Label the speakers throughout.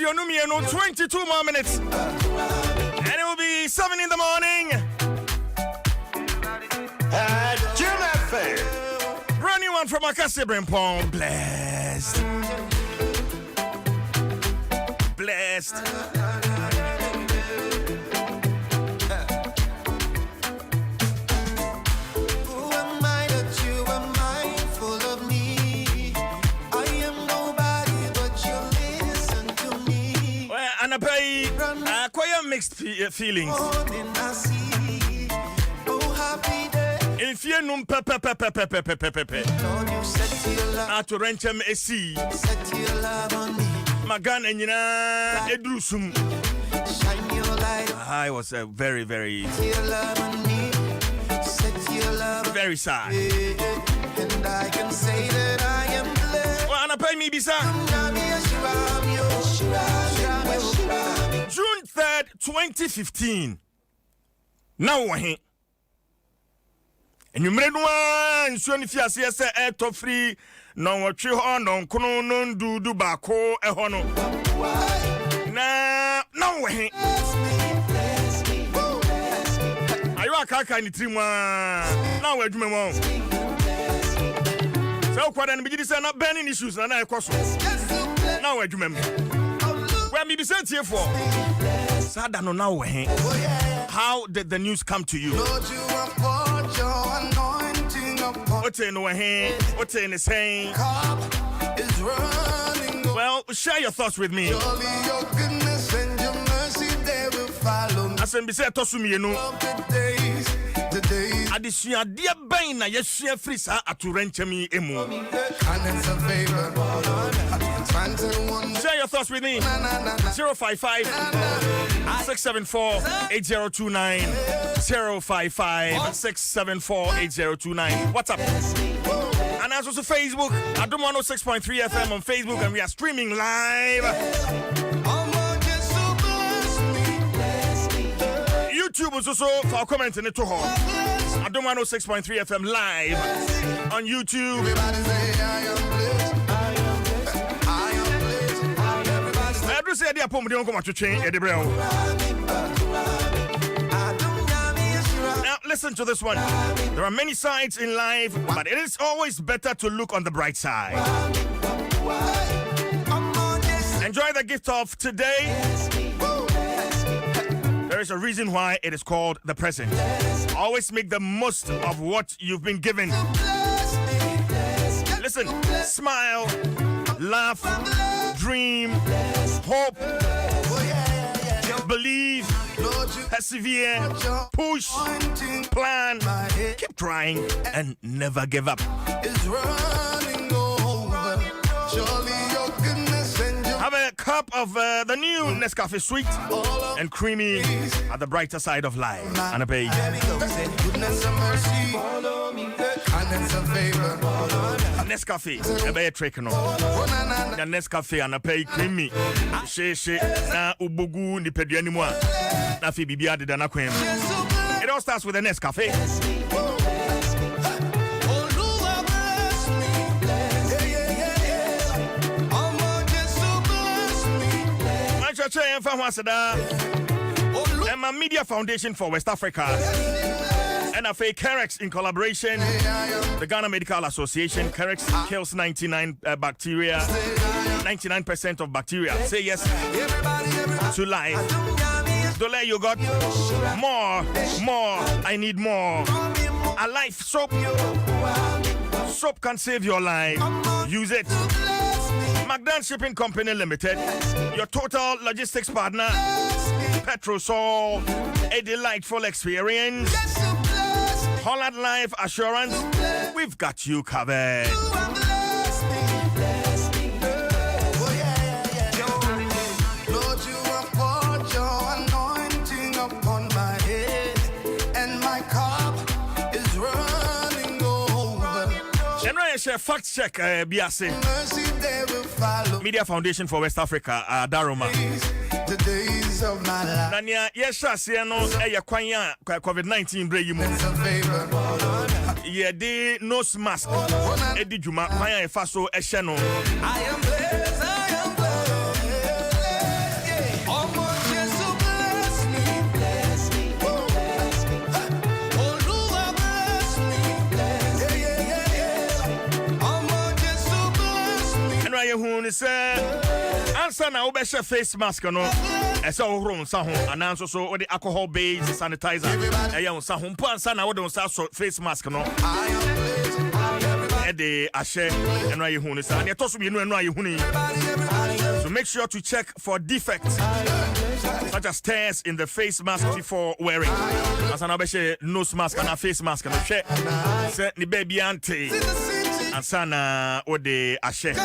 Speaker 1: Aduonumieno, 22 more minutes. And it will be 7 in the morning.
Speaker 2: Jim Fair.
Speaker 1: Brand new one from Akase Brempong. Blessed. Blessed. And I pay quite mixed feelings. If you know pepe to rent him a sea. Magan and Yina Edrusum. I was very, very sad.
Speaker 2: And I can say that I am blessed.
Speaker 1: Well, and I pay me bisa. June 3rd, 2015. Now we're and you made one soon if you say air to free. No what you no kono no do bako e hono. Now we're are you a kaka in the trim one? Now we're doing one. So quite an big design not banning issues and I cross. Now we're doing. Where me be sent here for? Sada no now we. How did the news come to you? What's in the hand? What's in his hand? Well, share your thoughts with me. I said, be said to me, you know. Addition, dear Baina, yes, she frees her to rent me emo. Share your thoughts with me. 055 674 8029 055 674 8029. What's up? And also Facebook, Adom 106.3 FM on Facebook, and we are streaming live. YouTube is also for commenting it to her. Adom 106.3 FM live on YouTube. I do say the appointment don't come to change Eddie Brown. Now listen to this one. There are many sides in life, but it is always better to look on the bright side. Enjoy the gift of today. There is a reason why it is called the present. Always make the most of what you've been given. Listen, smile, laugh, dream, hope, believe, persevere, push, plan, keep trying, and never give up. Have a cup of the new Nescafe Sweet and creamy at the brighter side of life. And a pay. Nescafe, a bear trick no. The Nescafe and a pay creamy. She na ubugu ni pedi anymore. Na fi bibi adi dana kwem. It all starts with a Nescafe. And my Media Foundation for West Africa and a fake Kerex in collaboration, the Ghana Medical Association. Kerex kills 99% of bacteria. Say yes to life. Dole you got more. I need more. A life soap. Soap can save your life. Use it. Magdan Shipping Company Limited, your total logistics partner. Petrosol, a delightful experience. Holland Life Assurance, we've got you covered.
Speaker 2: Lord, you have poured your anointing upon my head, and my cup is running over.
Speaker 1: General fact check, Biase.
Speaker 2: Mercy, they will follow.
Speaker 1: Media Foundation for West Africa, Daroma.
Speaker 2: The days of my life.
Speaker 1: Nania, yes, Shasiano, Kwanya, COVID-19, Breyimu. Yeah, the nose mask. Eddie Juma, Maya Faso, Eshano.
Speaker 2: I am blessed, I am blessed.
Speaker 1: sana obeshe face mask no ese ohoro nsa ho ananso so wo de alcohol based sanitizer eya nsa ho mpo ansa na wo de nsa so face mask no e de ahye eno aye hu ni sa ne toso bi eno aye hu ni. So make sure to check for defects such as tears in the face mask before wearing. Asana obeshe nose mask and a face mask no hwe se ni baby ante ansana wo de ahye.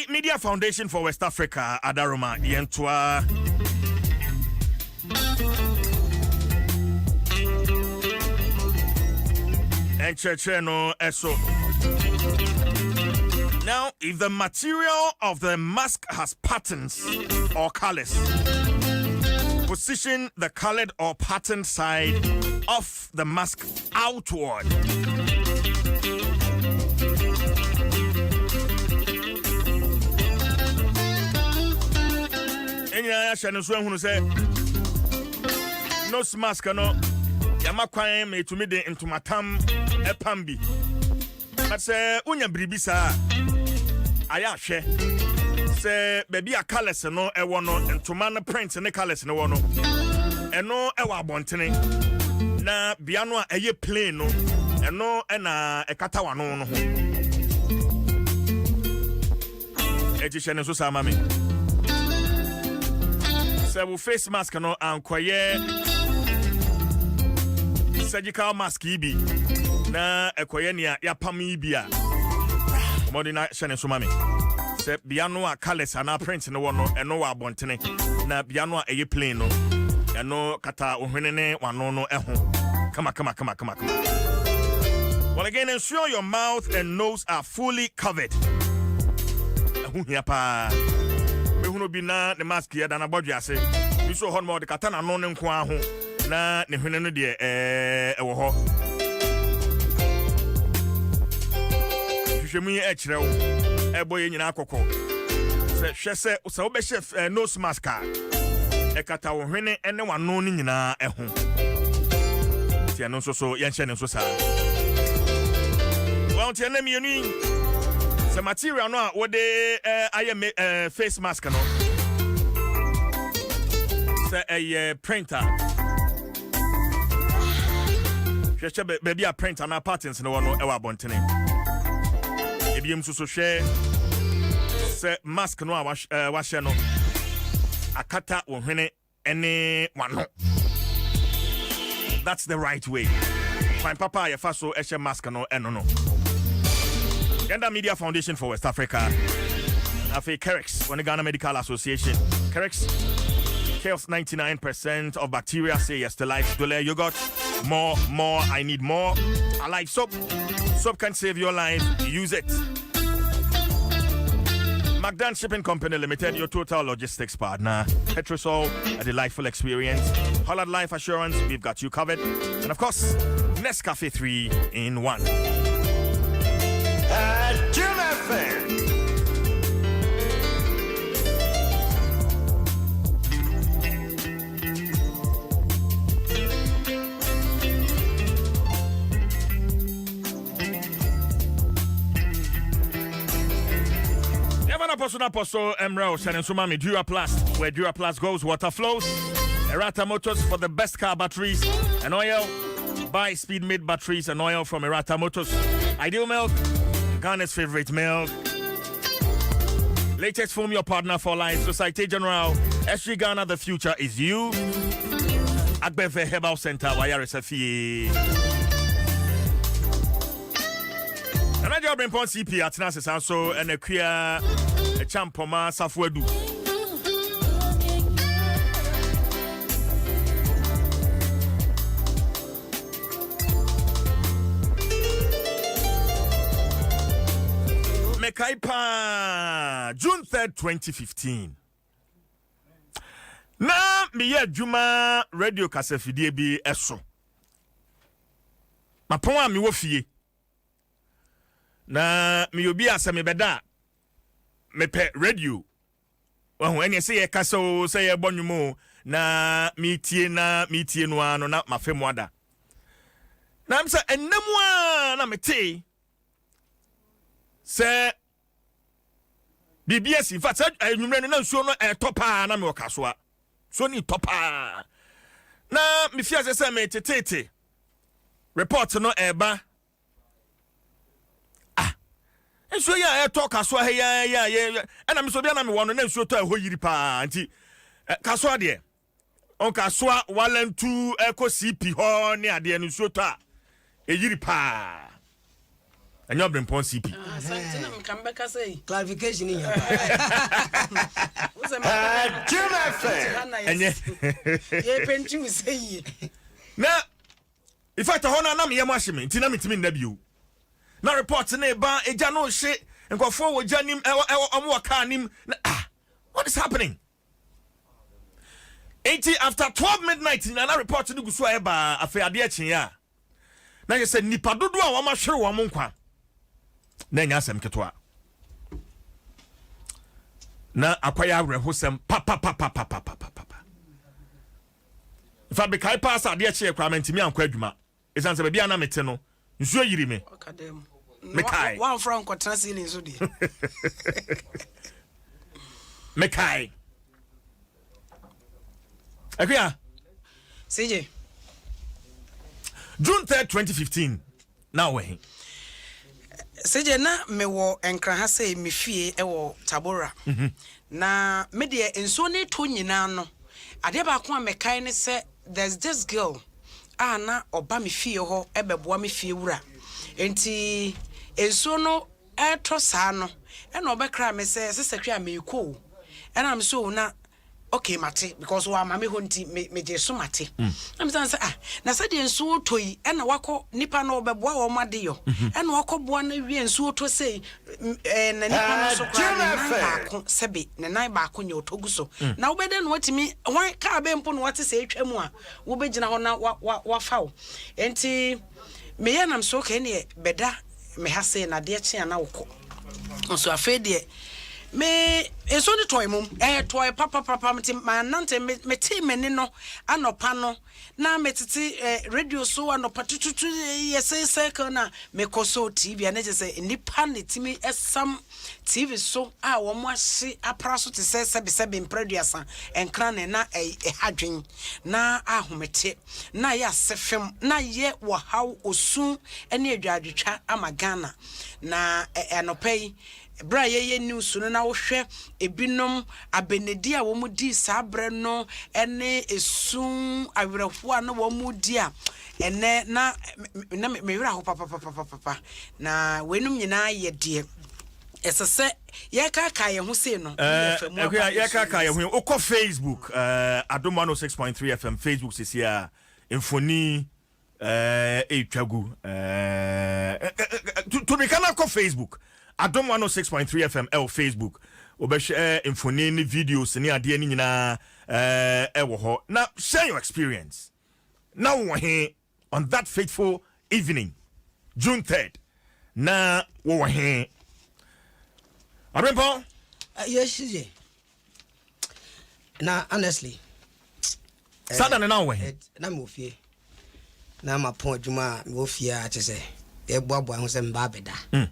Speaker 1: Media Foundation for West Africa, Adaroma, Yentua. And Checheno Eso. Now, if the material of the mask has patterns or colors, position the colored or patterned side of the mask outward. Enya shanu so ehunu se nose mask no yama kwan me tumi de ntomatam epam bi but se unya bribisa aya hwe se baby a colors no ewo no ntoma no print ne colors no wo no eno ewo abontene na bia no a eye plain no eno na ekata wano no ho eji shene so sama me se face mask no ankoye surgical mask ibi na ekoye ne ya pam ibi a modi na shene so mame se bia no a colors ana print no wo no eno wa abontene na bia no a eye plain no eno kata ohwene ne wano no eho kama. Well, again, ensure your mouth and nose are fully covered. Mehuno bi na ne mask ya dana bodwe ase bi so hon mo de kata na no ne nko aho na ne hwene no de ewo ho hwehwemu ye ekrew eboye nyina akoko se hwese so be chef nose mask e kata wo hwene ene wano ni nyina eho ti eno so ye nhye ne so sa wa ti ene mienu. The material no what they face mask no. Say a printer. Just baby a printer na patterns no one no ewa bontene. Ebiem so share say mask no wash no. Akata wo hwene ene wano. That's the right way. Fine papa ya faso ehye mask no eno no. Gender Media Foundation for West Africa. Afi Kerex, when the Ghana Medical Association. Kerex kills 99% of bacteria. Say yes to life. Dole yogurt. More, I need more. Alive soap. Soap can save your life. Use it. McDan Shipping Company Limited, your total logistics partner. Petrosol, a delightful experience. Holland Life Assurance, we've got you covered. And of course, Nescafe 3 in 1.
Speaker 3: Jim FM.
Speaker 1: Apostle Emrel Shanensumami Duraplast, where Duraplast goes, water flows. Errata Motors for the best car batteries and oil. Buy speed made batteries and oil from Errata Motors. Ideal Milk, Ghana's favorite milk. Latest Foam, your partner for life. Societe General, SG Ghana, the future is you. Agbefe Herbal Center, YRSFE. And I just bring upon CP at Nancy also and a queer a champoma Safwedu. Mekaipa June 3rd, 2015. Na miye Juma radio kasefidie bi eso. Mapon a mi wo fie. Na mi obi aseme beda. Mepe radio. Wahu ene se ye kasa o se ye bonwumo na metie no ano na mafemu ada na am say enemu a na mete say BBS in fact enwumre no na nsuo no topa na me okasoa so ni topa na me fia say me tetete report no eba nsuo ya talk kasoa he ya na me so bia na me wono na nsuo to ho yiri pa nti kasoa de on kasoa walantu eko CP ho ne ade nsuo to a yiri pa anyo brempon CP
Speaker 3: santina mkambeka say
Speaker 4: clarification in your
Speaker 1: enye
Speaker 3: ye pentu say
Speaker 1: na in fact ho na me yam ahime nti na metimi nda bio na report na ba eja no hye nkofo wo janim omo waka nim what is happening 80 after 12 midnight na report ni guso eba afa ade akyen ya na ye se nipa dodo a wo ma hwere wo mo nkwa na nya asem ketwa na akwaya awrehosem papa fa be kai pass ade akyen kwa mantimi ankwa adwuma esanse bia na mete no nsuo yiri me
Speaker 3: akadem
Speaker 1: Mekai.
Speaker 3: One franc translating so di.
Speaker 1: Mekai. Akuya.
Speaker 3: CJ.
Speaker 1: June 3rd, 2015. Now we.
Speaker 3: CJ na me wo enkra ha say me fie e wo Tabora. Na me de enso ne to nyina no. Ade ba ko a mekai ne say there's this girl. Na oba me fie ho e beboa me fie wura. Enti enso no eto saa no e na obekra me say sesekwa me ko e na me so na okay mate because wa mama ho nti me je so mate na me say na say de enso toyi e na wako nipa na obeboa wo made yo e na wako boa na wie enso to say na nipa no so kwa na ko sebe na nan ba ko nye otogu so na obede no watimi wan ka be mpo no wate say etwam a wo begina ho na wa fawo enti me ya nam so okay ne beda me ha say na de kye na woko so afa de me eso ni toy mum toy papa meti manante me ti meni no anopa no na metiti radio so anopa tututu yese circle na me koso TV na je say nipa ne timi esam TV so a wo mo ahye apra so te sebe mpraduasa enkra ne na hadwen na ahomete na ya sefem na ye wo haw osu ene adwadwetwa amagana na anopa yi bra ye news no na wo hwe ebinom abenedi a wo mu di sabre no ene esun awerefo a no wo mu di a ene na me wira ho papa na wenum nyina ye de esese ye ka ye ho sei no
Speaker 1: ye ka ye ho okọ Facebook Adom 106.3 FM Facebook sisia infoni etwagu to be kana ko Facebook Adom 106.3 FM Facebook obehwe infoni ni videos ni ade ni nyina wo ho now share your experience now we on that fateful evening June 3rd na wo he Abrempo
Speaker 4: yes na honestly
Speaker 1: sada na now we
Speaker 4: na mo fie na ma pon adwuma mo fie a chese e boaboa ho se mba beda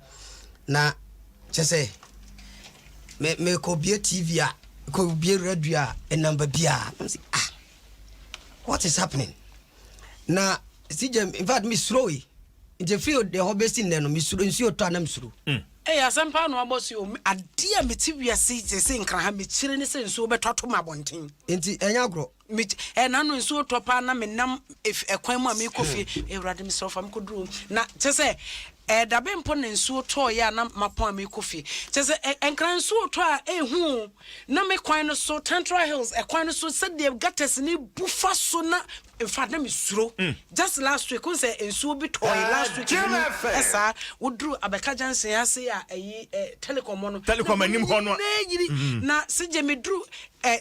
Speaker 4: na chese me ko bie TV a ko bie radio a number bia what is happening na CJ in fact me slowy in the field the hobby no me suro nsi oto anam suro
Speaker 3: asampa no abosi o ade a meti wiase se nkra ha me kire ne se nso betoto mabonten
Speaker 4: enti enya agro
Speaker 3: me na no nso topa na me nam ekwan mu a me kofi ewrade me sofa me kodru na chese dabe mpo ne nsuo to ya na mapon a me kofi chese enkran nsuo to a ehu na me kwan no so Central Hills ekwan no so se de gates ni bufa so na in fact na me suro just last week say nsuo bi to last week esa wodru abeka jansen ase a telecom no
Speaker 1: telecom anim ho no
Speaker 3: na sije me dru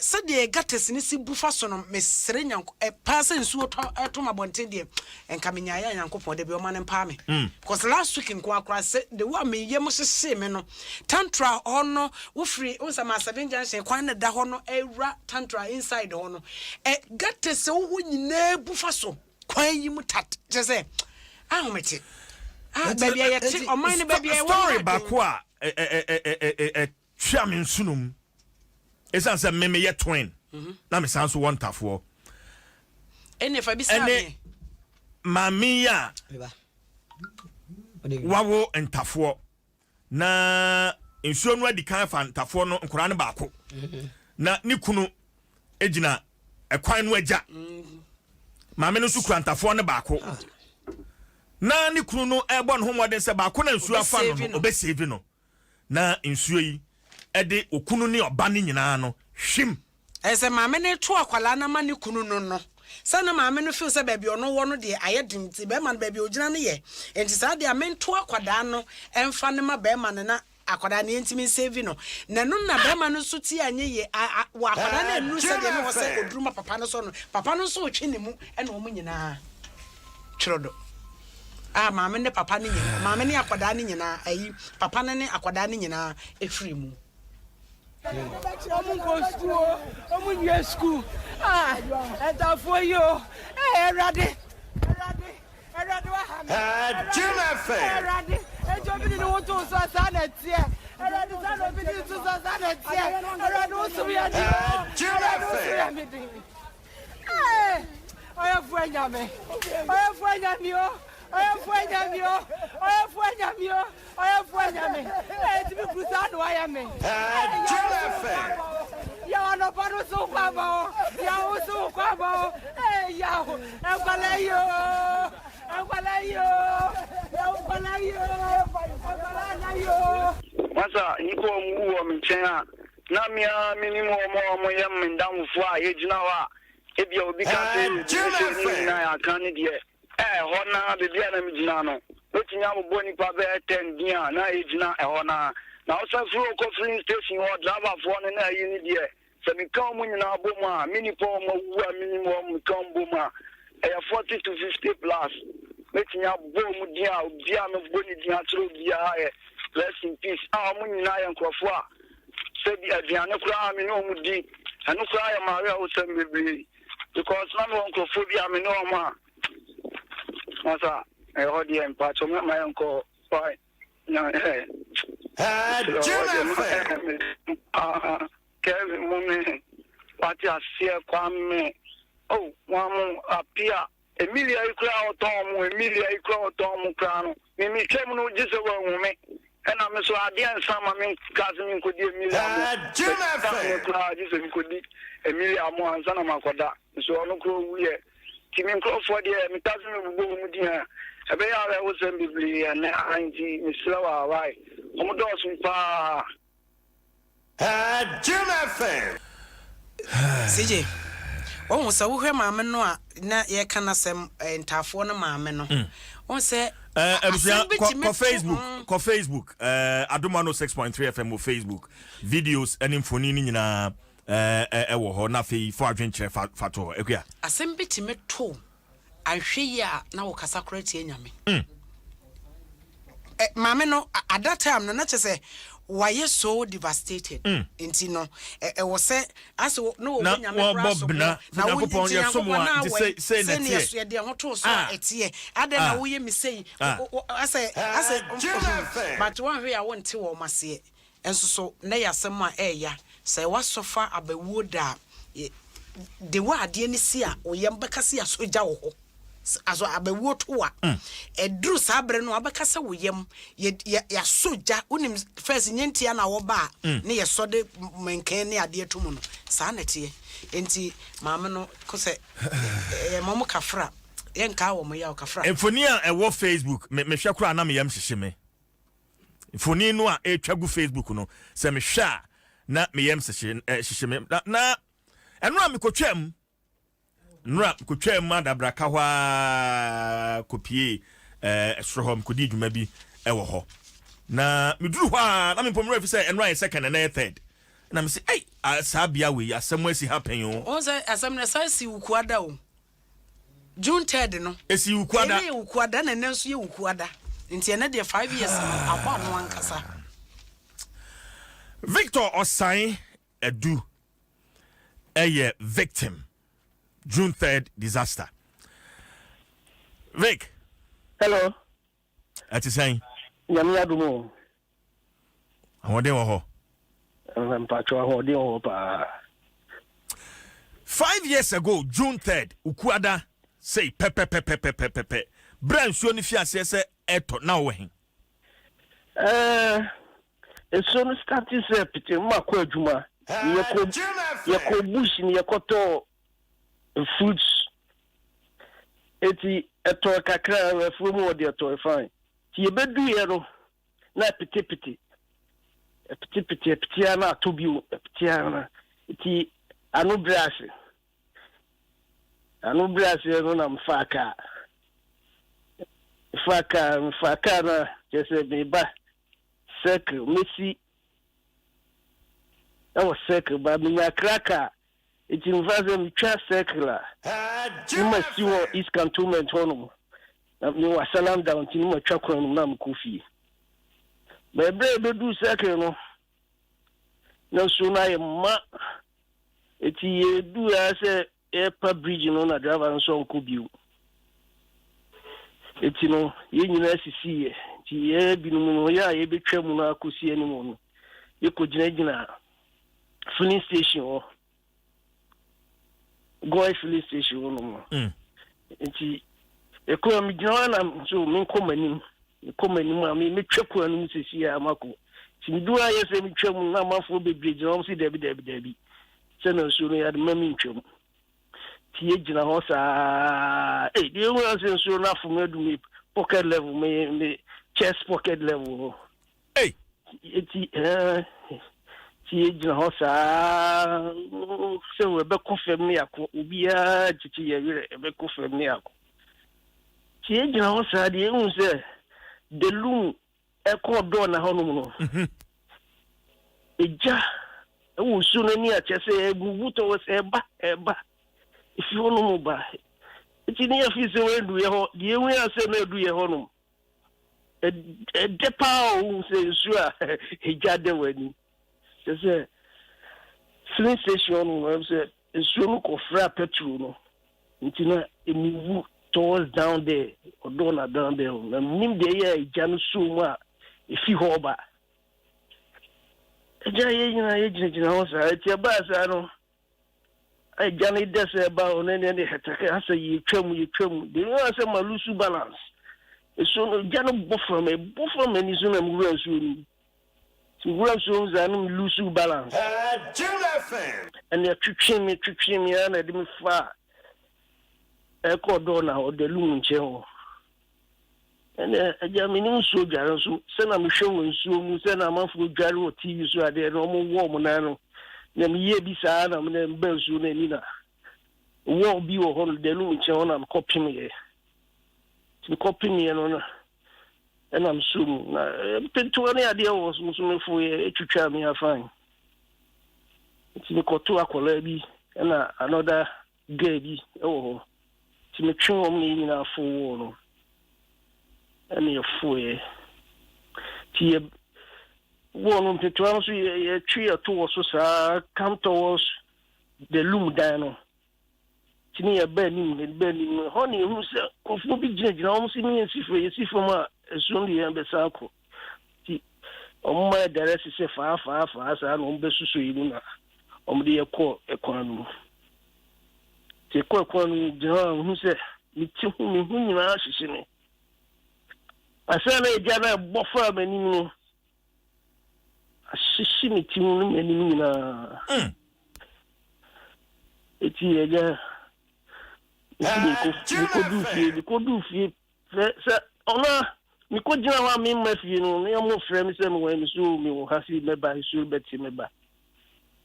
Speaker 3: said the gattes in si bufa sono Miss Serena passing so to my bonte and coming and copo de Bioman and Palmy. Because last week in Quacra said the woman Yemos Semeno Tantra honor Woofree also my 7 Junction quite da honor a rat tantra inside honor. Gattes so when ne bufaso quite you mutat just say I'll meet it. Baby, I take on mine, baby.
Speaker 1: Story back Chamin Sunum. It's as a meme yet twin. Now, me sounds one tough war.
Speaker 3: And if I be sorry,
Speaker 1: Mamia Wawo and Tafo. Na in soon where the kind of Tafono and Koran Bako. Na Nikunu Ejina a quine wedja. Mamino Sukran Tafone Bako. Na ni kunu no ebon ho modern se ba ko na nsu afa no obe save no na nsu yi e de okunu ne oba ne nyina no hwim
Speaker 3: ese maame ne to akwala na ma ne kunu no sana maame no feel se ba bi ono wo no de ayedin ti be ma ba bi ogina ne ye enti sa de amen to akwada no emfa ne ma be ma ne na akwada ne ntimi save no na no na be ma no so ti anye ye wa akwada na enu se de no se oduruma papa no so no papa no so otwe ne mu e na o mu nyina chrodo maame ne papa ne nyina maame ne akwada ne nyina ayi papa ne akwada ne nyina efiri mu
Speaker 5: omun go school omun ye school enta for yo erade wa ha me
Speaker 2: Jim
Speaker 5: erade ejo bi ni won to so sa na tie erade sa no bi ni to so sa na tie erade wo so ya di oya fu anyame I am
Speaker 6: hona bebia na mijina no wetunya mo ni pa be 10 dia na ejina hona na o sa fro ko filling station o driver fo ne na yi ni die se mi kan mo nyina bom a mini po mo wu a minimum kan bom a 40 to 50 plus wetunya bom dia bia no boni dia tro bia rest in peace mo nyina ya nkrofo a se bi aduane kura mi no mu di anu kura ya ma o se mbebe because na no nkrofo bia mi no ma Masa, hold the empire to my uncle. Why? No, Kevin, woman, what you see, Kwame. Oh, one appear. Emilia, you crowd Tom, Emilia, you crowd Tom Crown. Mimi came no just a woman. And I'm so I some I mean, cousin could be Emilia. Jim, could be Emilia Mo and Sana Makoda. So I don't know where. Kimi for the metazin go mudia ebe ya wo sem bibli na anji misrawa wai omodo sun pa
Speaker 2: Jim FM
Speaker 3: CJ won se wo hwe maame no a na ye kana sem ntafo no maame no won se
Speaker 1: ko Facebook Adom 106.3 FM Facebook videos and infoni ni nyina wo ho na fe fo adwenkyere fato ekua
Speaker 3: asem bitime to ahwe ya na wo kasa korati enyame maame no at that time no na chese why so devastated enti no was say as no nyame braso na wo pon ye somo a say na tie de ho to so etie ade na wo ye mi say as but one hwe ya wonte wo mase enso so na yasem a eya say wasofa abawuo da de wa ade ni si a oyem bekase ya soja wo ho aso abawuo to a edru sabre no abekase wo yem ya soja unim first nyentia na wo ba ne ye sode menken ne ade atumu no sa na tie enti maame no ko se momo kafra yenka wo mo ya kafra
Speaker 1: enfoni a ewo Facebook me hwe kura na me yam hyehye me enfoni no a etwagu Facebook no se me hwa na me yam hyehye me na enura me kotwam nura kotwam adabra ka hwa kopie esrohom kodi dwuma bi ewo ho na meduru hwa na me pomre fi se enura second and third na me say hey asabia we asem asi happen yo
Speaker 3: o say asem na say si ukuada o June 3rd no
Speaker 1: esi ukuada
Speaker 3: e ukuada na nenso ye ukuada nti ene de 5 years aba no ankasa
Speaker 1: Victor Osain Edu a victim June 3rd disaster. Vic.
Speaker 7: Hello.
Speaker 1: What you saying?
Speaker 7: Nyame adumo.
Speaker 1: Ahode wo ho.
Speaker 7: Mpacho ahode wo pa.
Speaker 1: 5 years ago, June 3rd, Ukuada say pepe. Brand so ni fiase say eto na wo hen.
Speaker 7: So no start say pete ma kwa adwuma. Yeko bush ni yekoto fruits. Eti eto kakra fu mu de eto fine. Ti yebedu ye no na pete ana tobiu pete ana. Eti anu brase no na mfaka na jese beba circle Messi awo circle ba minya kraka it invaze mi twa circle ma si wo East Cantonment hono na mi wa salam down ti ma twa kwan na mkofi ba bre do circle no na so na ye ma eti edu ase airport bridge no na driver nso nko biu eti no ye nyina sisi ye ti ye binu no ya ye betwa mu na akosi animu no ye ko gina filling station o go filling station no eti e ko mi gina na so min komani a mi twa ko anu sisi ya mako ti mi duwa ye se mi twa mu na mafo bebre gina o si debi se na so no ya de mami ntwam tie gina ho sa de wo asen so na fo me pocket level me chest pocket level
Speaker 1: hey
Speaker 7: ti tie gina ho sa se we be confirm me akọ obi a titi ye wire be confirm me akọ tie gina ho sa de ehun se de lum e ko do na ho no eja e wo su na ni a chese e bubu to se eba if you want to buy it in your face when do you the way I say no do you honum a depa say sure he jade weni say filling station say so ko fra petrol no ntina e move towards down there or down there na nim de ye janu so mu a e fi ho ba eja ye nyina ho sa ti ba sa no I Johnny Dessa about any attack. I say you trim, the one say my loose balance. So Jan buffer me is on grown soon. To grown soon, I know loose balance. And they're trickling me, and I didn't far. I called Donna or the loom chair. And a German soldier, so send I'm showing soon, send a month with gyro TV, so I did no more warm. Nem ye bisa na nem bensu na nina wo bi wo ho de lu nche ona copy me ti copy me no na and I'm soon na pinto na ade wo so me fo ye etwitwa me afan ti me koto akola bi na another girl bi ho ti me twen o me nyina fo wo no and ye fo ye ti one to also a tree or two also come towards the loom down. Tini a burning, honey, who said, Kofu be judging almost me and see for you see from a only and Besako. On my direct is a far, as I don't be so you on the economy. Take one, John, who said, me too, whom you are, she me. I said, I got a buffer, many. Shishi mi timu meni na eti eja ko du fie se ona mi ko jina wa mi ma fie no me mo frɛ mi se mo wa mi so mi wo hasi me ba so beti me ba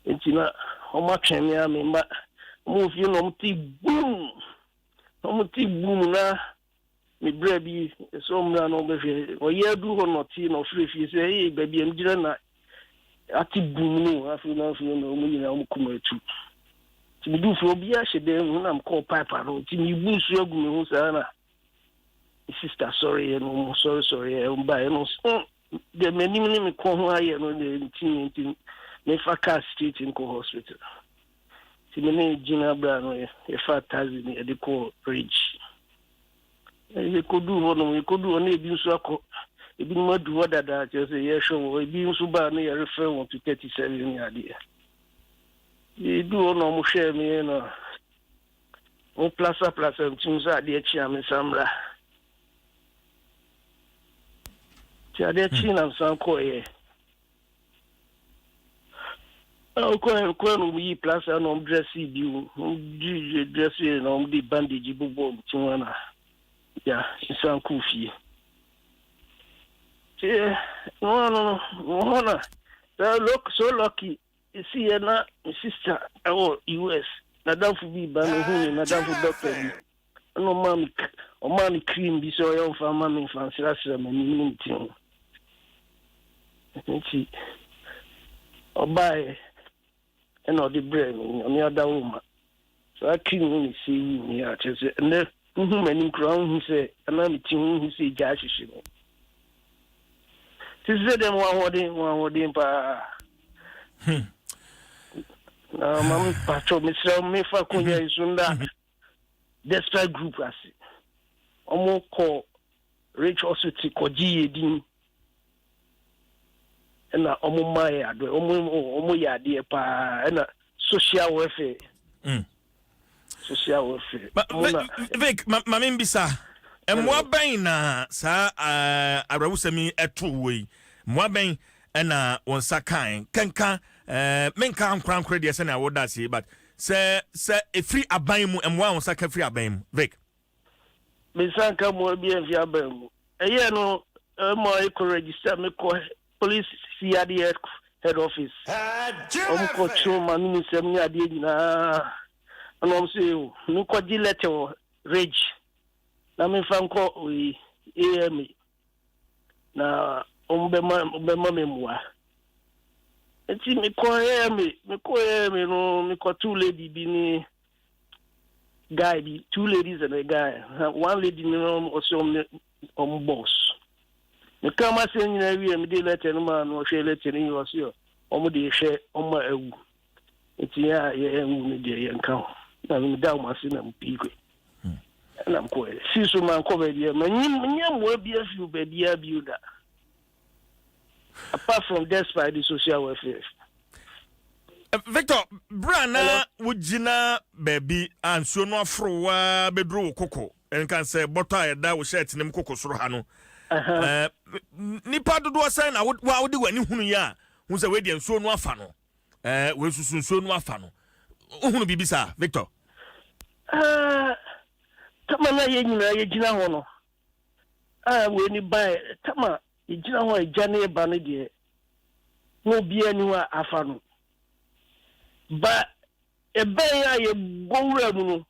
Speaker 7: enti na o ma twɛn mi a mi ma mo fie no mo ti boom na mi bra bi so mo na no be fie o ye du ho no ti no frɛ fie se e ba bi am jira na ati boom afi na omu nyina omu kumatu ti mi du fo bia hye na am call pipe no ti mi bu nsu agu me hu sa na sister sorry no sorry buy no the many me ko ho aye no the tin me fa car street in ko hospital ti me ne gina bra no e fa taxi ni e de ko bridge e ko du ho no e ko du na e bi nsu akọ e bi ma du ho dada je say ye show e bi nsu ba na ye refer won to 37 ni ade e du ho no mo share me na o plaza tin za ade chi am samra ti ade chi na san ko ye ko no yi plaza no dressy bi o dressy no di bandage bubo tinwana ya san ku fi no so lucky see na sister our US na dan fu bi ba no hu na dan fu doctor bi no man cream bi so yo fa ma me fancy rasra ma ni tin nti obai eno di brain oni ada woman so I cream ni see ni a chese ne hu mani crown hu se ana mi tin hu se ja shishi no tise dem wa hodin pa na mam pacho misra me fa kunya isunda desperate group asi omo ko rich hospital ko GED na omo mai ado omo ya de pa na social welfare social welfare
Speaker 1: Vic mamim bisa emwa ben na sa awrawusami eto wei mwa ben na wonsa kanka menka ankran de se na woda se but se e free aban mu emwa wonsa ka free aban mu Vic
Speaker 7: bisanka mo bi en fi aban mu eye no mo e ko register me ko police CRD head office ko chuma minister ni ade nyina anom se no ko di letter rage na me fa nko AM na ombema memwa enti me ko no me ko two lady bi ni guy bi two ladies and a guy one lady no also boss me kama se nyina wi me de letter no ma no hwe letter ni yo so omo de hwe omo awu enti ya ewu ni de yanka na me da ma se na mpikwe na mko si so man ko be dia manyam wo bia fi be dia biuda apart from despite the social welfare
Speaker 1: Victor brana wujina baby ansuo no afrowa bedru kokko enkan se bottle ayda wo shirt nim kokko soro ha no nipa dodo san na wa wodi wani hunu ya hu se we de ansuo no afa no we susu ansuo no afa no hunu bibisa Victor
Speaker 7: tama na ye nyina ye gina ho no we ni bai tama ye gina ho e jane ba no de no bia ni wa afa no ba e ben ya ye gowura mu no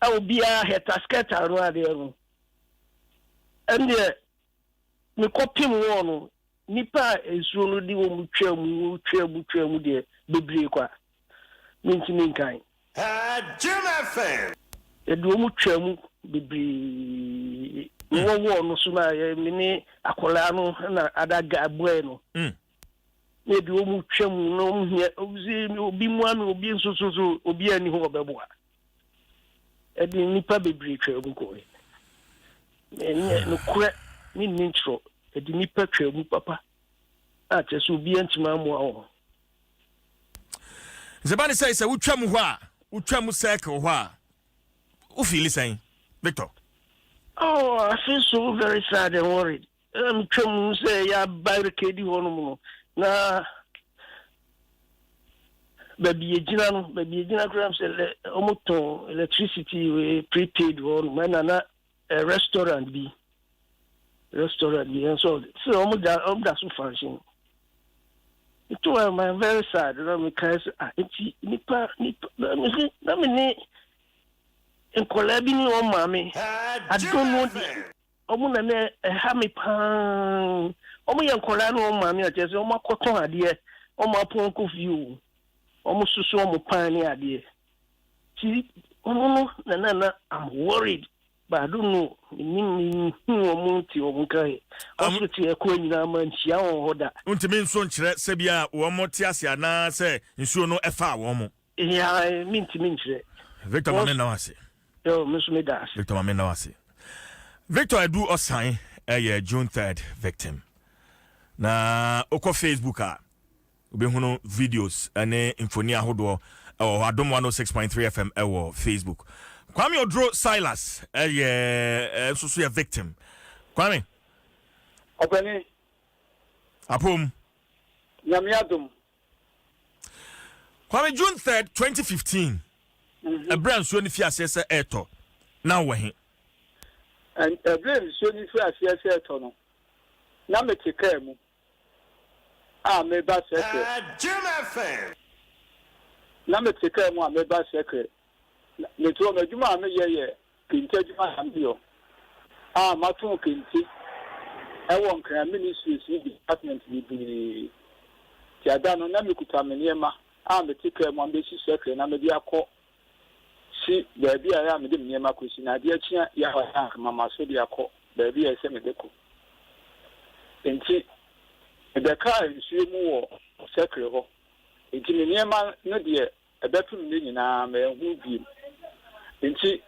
Speaker 7: awo bia heta sketa ro ade no ende me kopim wo no nipa esuo no di wo mu twamu de bebre kwa mintimi nkan
Speaker 2: FM
Speaker 7: edu mu twamu bebre wo no so na ye mini akola no na adaga aboe no edu mu twamu no mu hia obi mu anu obi nsususu obi ani ho obeboa edi nipa bebre twamu ko no kure ni nintro edi nipa twamu papa a cheso obi antima mu awo
Speaker 1: Zebani say wutwamu ho a wutwamu circle ho a u feel saying Victor
Speaker 7: I feel so very sad and worried. Twamu say ya barricade ho no na baby ejina kram say omoton electricity we prepaid ho no na restaurant bi and so omoda so function. It was very sad because nipa na me in collabing on mommy I don't know omuna ne ha me pan omo ye nkola no ma me ache se omo akoton ade omo apon ko view omo susu omo pan ni ade ti omo na I'm worried but I don't know ni omo ti omo kai hospital e ko nyina man chia on hoda
Speaker 1: untimi nso nkyerɛ sɛ bia wo mo te ase ana sɛ nsuo no ɛfa wo mo
Speaker 7: ya minti
Speaker 1: Victor Mame na wase
Speaker 7: yo musume das
Speaker 1: Victor Mame na wase Victor Edu Osan June 3rd victim na oko Facebook a obehunu videos ane infoni ahodo Adom 106.3 FM Facebook Kwame Odro Silas so a victim Kwame
Speaker 6: Openi
Speaker 1: Apom
Speaker 6: Nyamiadum
Speaker 1: Kwame June 3rd 2015 a brand so ni fiase se eto na wo he
Speaker 6: and a brand so ni fiase se eto no na metika mu me ba secret
Speaker 2: June FM
Speaker 6: na metika mu me ba secret me to me djuma me ye kinta djuma ambiyo maton kinti ewo nkran ministries department bi ti ada no na mekuta me niema metika mu ambeshi secret na me bi akọ si baby a me dem niema kosi na de achia ya ha mama so de akọ baby a se me deko enti the car nsuo mu wo secret ho enti me niema no de ebetum ni nyina ma ehu bi enti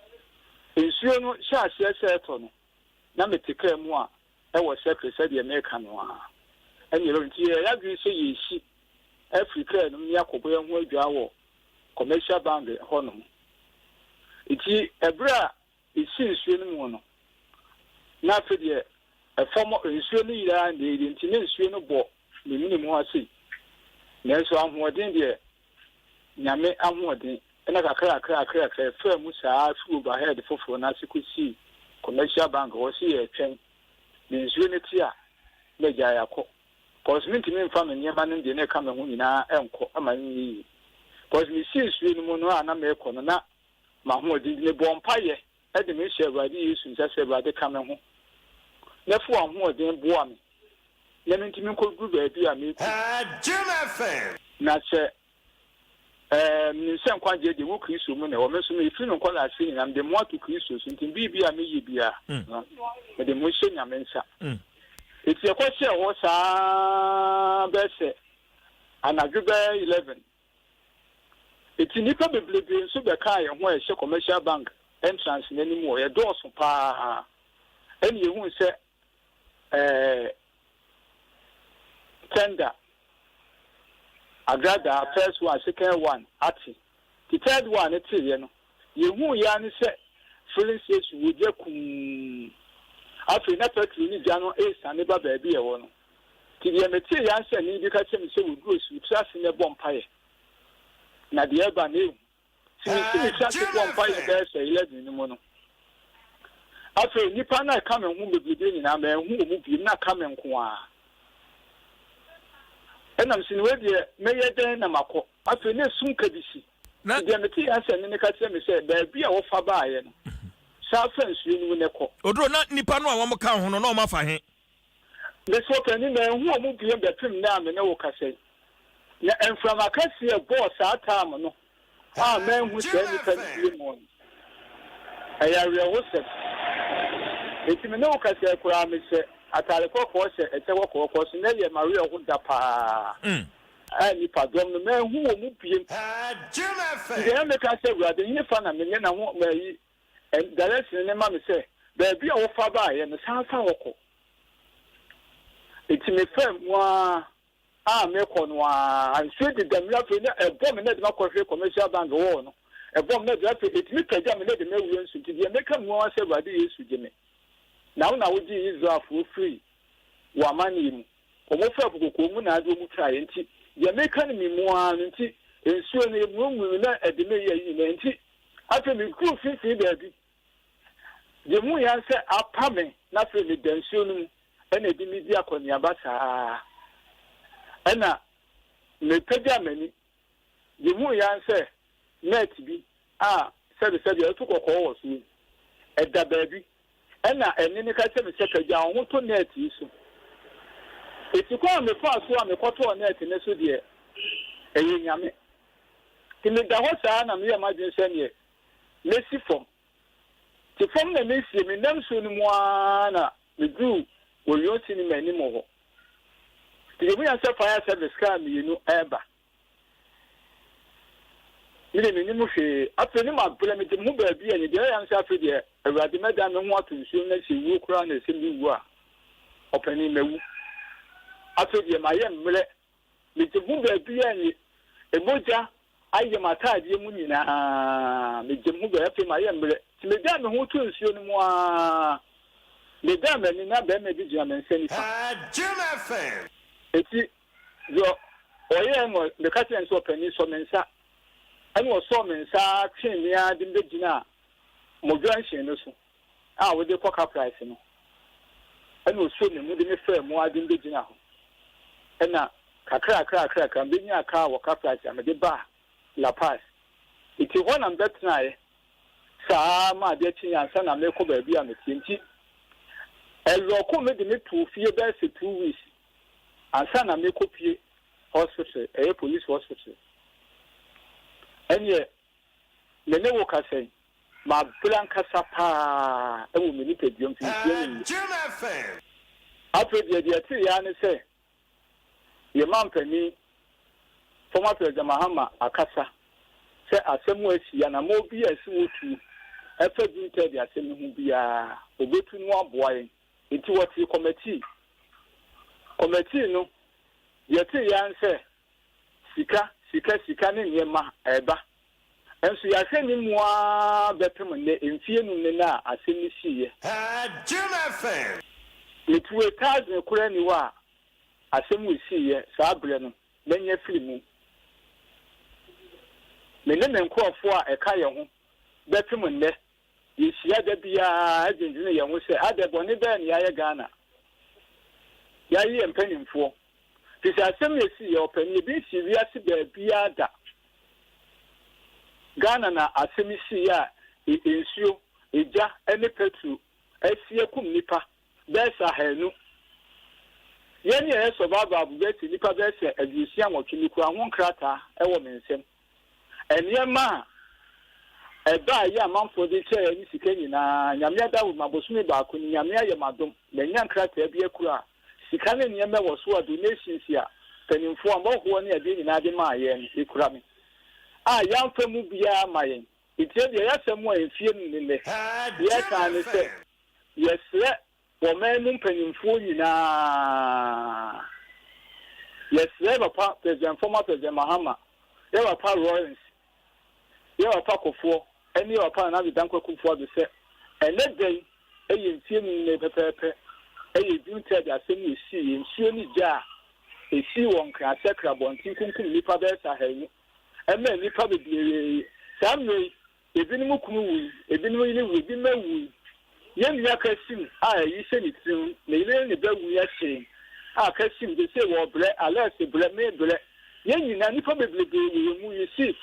Speaker 6: nsuo no sha ase eto no na metika mu a wo secret se de me ka no a enyero enti ya gwi se yeshi Africa no ni akobo ehu adwa wo commercial bank hono iti ebra isi nsuo no mu no na afede form nsuo no yira na enti ne nsuo no bo minimum ase na so ahoden de nyame ahoden na kakra fa mu saa fu overhead foforo na sikusi commercial bank wo si etwen ne nsuo no ti a na gya yakọ cosmint me mfa me niema no de na ka me ho nyina enko ama ni cosmint si nsuo no mu no a na me ekọ no na ma ho odi ne bompaye e de me hye awade Yesu nsa se awade ka me ho na fu ho odi boa me na me ntimi ko gu ba bi a me
Speaker 2: June FM
Speaker 6: na se ni se nkwaje de wo Kristo mu na wo me so me fi no kola ase ni am de mo atu Kristo so ntim bi a me yi bia me de mo hye nyame nsa eti e kwose wo saa bese anadwebe 11 eti nipa beblebe nso be kai ho a hye commercial bank entrance n'anim wo ye doors pa eni ehu se tender agrada first one second one ati the third one eti ye no yehu ya ni se filling station wo je kum afi na petri ni jano esa ba ba bi e wo no ti ye meti ya nse ni bi ka che mi se wo duro su trust ne bompaye na de eba na ewu si trust bompaye be se 11 ni mo no afi nipa na ka me hu bebrebe ni na me hu mu bi na ka me nko a enam si ni we de me ye den na makọ afi ne sun ka bisi na de meti ya nse ni ka che mi se ba bi a wo fa ba ye no Safen swinu ne ko.
Speaker 1: Odro na nipa no a wo ka ho no na o ma fa he.
Speaker 6: Le so kan ni na hu o mu biem betim na me ne wo kase. Na enframa kase e boss atam no. Men hu se ni kan biem mo. Aya re wo se. Eti me ne wo kase kura me se atare kokko se ete wo kokko so na ye Maria ho da pa. Ni padom no me hu o mu biem. Ye me kase gura de ni fa na me na ho mai and the lesson in mammy say, there be all far by and the sound woko. It's me firm one make on one and said the laughing a bomb and not commercial bank one. A bomb not it me pay them and let the millions to the American one say what they used to give me. Now would is for free. One money. Almost a woman I do try and the American me more and soon a room will not at the mayor in after me cool 50 baby. The moon answer apame, nothing with the soon, and a media con yabasa. Anna, me pejamani. The moon answer, net be, said you took a call, at the baby. Anna, and then the customer secretary, who to net you.
Speaker 8: If you call me fast one, the quarter net in the studio, a yammy. In the Dahosa, and I'm here, my dear Senior. Let's see from. To form the Missy, me name soon one, the do, will you see him anymore? The way I said fire service can you know, ever. You didn't know she, after him, I'll put him to move a beer and the answer for the Radimada and what to soon as you walk around the same war. Opening the after the Mayam, with the move a beer and a moja, I am a tired Yamuna, with the move after Mayam, the dam who to soon more. The dam and in a baby German saying,
Speaker 1: Jim FM.
Speaker 8: It's your the Catalans open is some inside. And was some inside, chain near the Virginia, Moganshi, with the poker price. And was soon moving a firm more than Virginia. And now, crack, and being a car or car price, and the bar, La Paz. It is one and that night. Sama, dear Chin, and son, and make over be on the TNT. And local made me to fear best 2 weeks. And son, I make up hospital, a police hospital. And yet, the network say, my blanca sapa, a woman needed young people. After the 3 years, say, your mom penny, former President Mahama, Akasa, say, as some way, she and a more be a smooth to, after you tell the assembly who be a go to one boy into what you committee. Committee, no, your 3 years, say, Sika, Yema, Eba. And so you are sending more better in fear Nuna, as in the sea.
Speaker 1: Jim FM.
Speaker 8: It will tell the Kuraniwa, as we see, Sabrian, then your film. The name and call for a kayon, better Monday. You see, there be a engineer, we say, Ada Bonita and Yaya Yaya and penning for. This assembly see open, you be serious, be ada. Ghana na asemisi ya ensio eja ene petu esie kum nipa besa hanu yeni e survival beti nipa besa adusia wotwe niku ahon krata ewo mensem enema eba ya manfo de che ni sikeni na nyamia dawo mabosumi ba ko nyamia ye madom na nya krata bia kura sikane nyame wo so donations ya penimfo ambo ne ade nyina de ma ye ni kura me young family be a mayan. It's a somewhere in feeling the yes, I say, yes, for men penning for you now. Yes, never part President former President Mahama, there were part Royals, there were part of 4, and you are part another Danko for the set. And that day, a feeling the pepper, a you tell the assembly see, and surely jar, a sea one can sacrament, thinking to Nipa Bessa. And then you probably some way, if any more cool, if any way will be my wood. Young Yakasim, you say it soon, they learn the bell we are saying. Kasim, they say, well, black, alas, the black man, black. Young, you probably be remove your seat.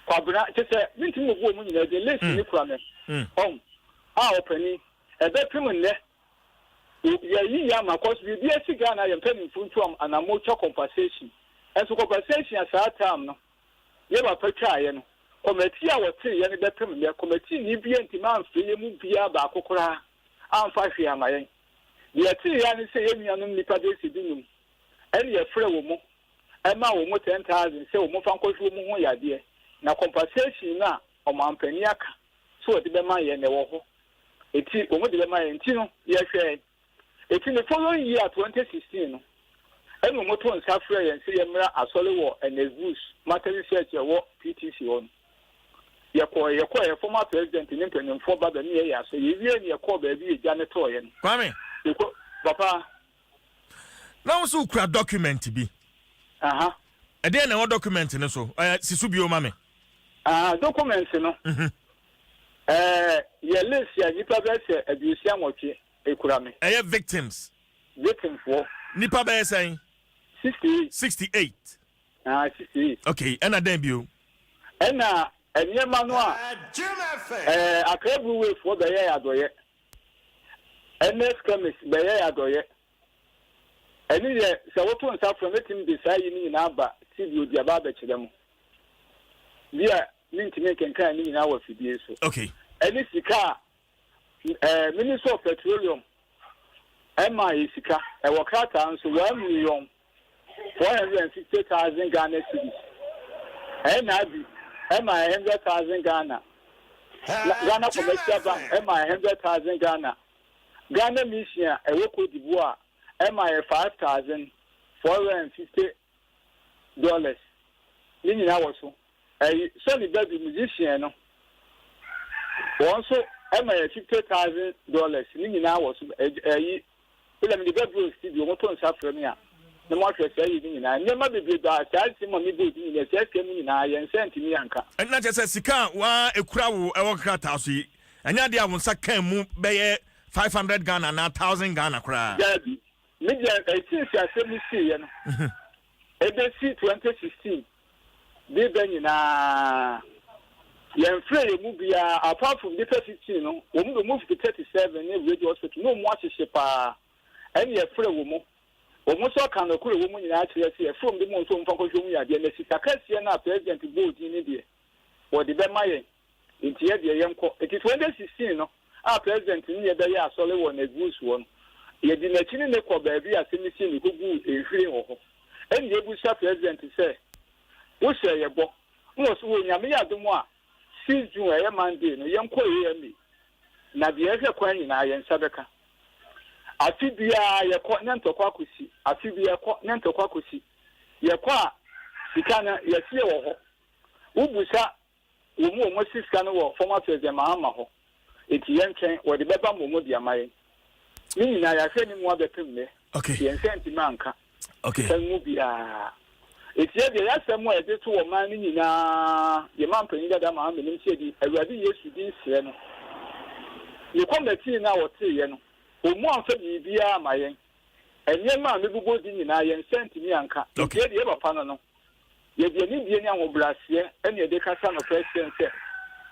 Speaker 8: Pabra, just a meeting of women, the listen to Kramer. Penny, a better woman there. Of course, we be a cigar, I am penning food from an amocha compensation. And so compensation as our time, no. You have a try, and committee our 3 and better, the committee, you be anti-man, free, you be a bacocra. I'm 5 years, my. The 3 and say, any only Padesi dinum. Any a frail woman, and now more 10,000, so more from Coach Woman, idea. Now compensation now, or Mount Peniac, so at the Maya and the Woho. It's over the Maya and Tino, yes, it's in the following year, 2016. And we want to suffer and see a solid war and a goose, matter research your war PTC on. You acquire a former president in Imperium for the near, so you really call baby janitorian.
Speaker 1: Kwame,
Speaker 8: Papa.
Speaker 1: Now, so crowd document to be.
Speaker 8: And
Speaker 1: then I want document in so. Sisubio, mammy.
Speaker 8: Documents, you know. Your list, you probably say abuse yamochi, a kurame.
Speaker 1: I have victims.
Speaker 8: Victim for
Speaker 1: Nipa Bear saying
Speaker 8: 68.
Speaker 1: 68.
Speaker 8: 68.
Speaker 1: Okay, and a debut.
Speaker 8: And your manual. I can't wait for the year ago yet. And next chemist, the year ago yet. Any year, so what one from letting decide in Abba, see you the Abba Chidam. We are meant to make and kind in our videos.
Speaker 1: Okay.
Speaker 8: Any car, Minister of Petroleum, MI Sika, a Wakata, so 1,450,000 Ghana cities. And I be MI 100,000 Ghana. Ghana Commercial Bank, MI 100,000 Ghana. Ghana Mission, a Woko Dibois, MI $5,450. Meaning I was so. A Sonny Baby musician, also MI $50,000. Meaning I was a the bedroom studio, what on Safrania. The market saying, I never be that I see money in the second in I and sent me anchor.
Speaker 1: And not just a Sika, a crowd, a worker house, and Yadia won't suck move by 500 Ghana, now 1,000 Ghana cry.
Speaker 8: Daddy, maybe I think I said me see, ABC 2016. They been in a young free movie apart from the 15, when we moved to 37, radio hospital, no more ship, any a free woman. Almost all kind of cool woman in actually from the most from Fokoshumia, the Nesitakasia, President Board in India, or the Bemayan, in the young court. It is 2016, our president in the Daya Solomon, a goose one. Yet the National Neko baby as any sin who go a free or and the Busha president to say, who say a book? Most when Yamia Dumois, sees you a Monday, no young coy me. Now the other coin in Iron Sabeka. Afibia ya continental kwakusi afibia continental kwakusi ya kwa sikana ya sie wo ho ubusa wo mu mo siska no wo former president mahama ho eti yentwen wo de beba mo di amaye ni na ya hwe ni mo abepem
Speaker 1: okay
Speaker 8: yen senti manka
Speaker 1: okay
Speaker 8: san mu bia eti ye ya semu e de to wo man ni na ye man panyi da mahama ni ntie di awurade yesu di sire no ye kometi na wo te ye no omo anfa bibia amayen enye ma me bugo di nyina yen sent mi anka ye de papa no ye de ni die ni anwobrase ene ye de kasa no president se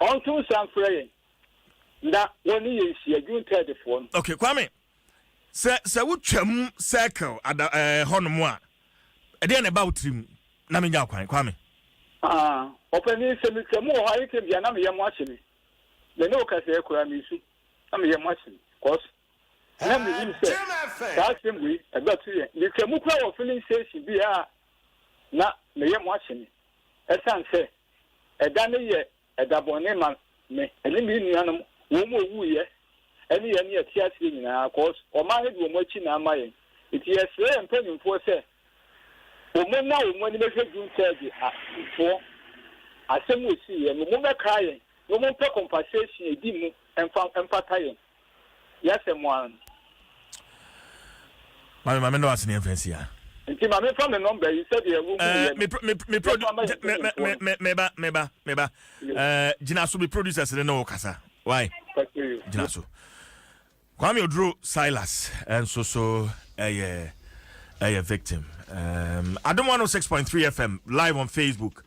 Speaker 8: onto sanfre nda woni ye hia June 3 fo.
Speaker 1: Okay, Kwame, se wutwam circle ada honomo a e de na ba utrim na me nya kwan Kwame.
Speaker 8: Opani se mi twam ho ayi ke bia na me ye mo ahye ni le no ka se ekura mi su na me ye mo ahye cause let me say that's him we about you the chemical of filling station be na me ye mo ahye ni esan say e da ne ye e da bone ma me eni mi nuanom wo mo wu ye eni ye ne ati ase nyina cause o ma he wo mo chi na amaye it yes empanimfo say o mo na o mo ni be hwedun tagi fo asem o si ye mo me kai wo mo pe compensation e di mu emfa tayen yes one.
Speaker 1: Mama no asini enfensia.
Speaker 8: Nti mama from the number you said you
Speaker 1: meba Gina so be producers no kasa. Why? Gina so. Kwame Odro Silas and so a victim. Adom 106.3 FM live on Facebook.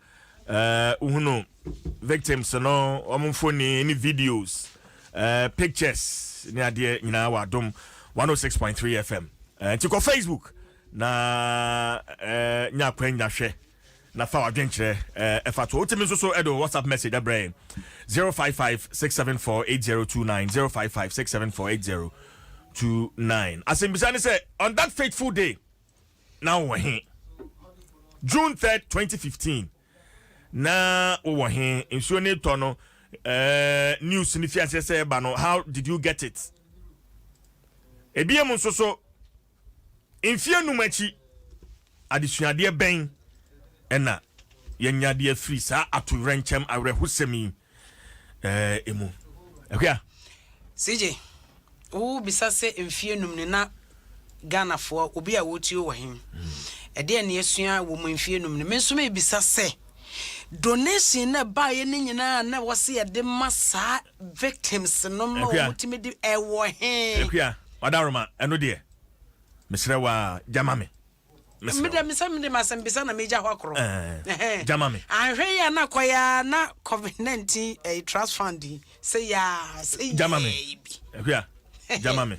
Speaker 1: Uhuno victims no omfoni any videos pictures ni ade nyina wa Adom 106.3 FM. Tiko Facebook na nya kwanya hwe na fa wadwenkyere efato otimi so edo WhatsApp message abraham 05567480029 05567480029 asimbisani say on that fateful day now we June 3rd 2015 na we he insuo ne tono news ni fiase say ba no how did you get it ebiem so infia numachi adisuade ben ena yanyade free sa atu renchem awrehusemi emu akwa
Speaker 3: CJ wo bisa se infia num ne na Ghana fo obi a wotio wo hen ede ne yesua wo mu infia num ne menso me bisa se donation na ba ye ne nyina na wo se ye de masa victims no ma wotimi de ewo hen
Speaker 1: akwa wadaroma eno de Misrewa jamame.
Speaker 3: Mide masambisa na meja ho akoro.
Speaker 1: Jamame.
Speaker 3: Ahwe ya na koya na COVID-19 trust fund say ya say
Speaker 1: jamame. Ekua. Jamame.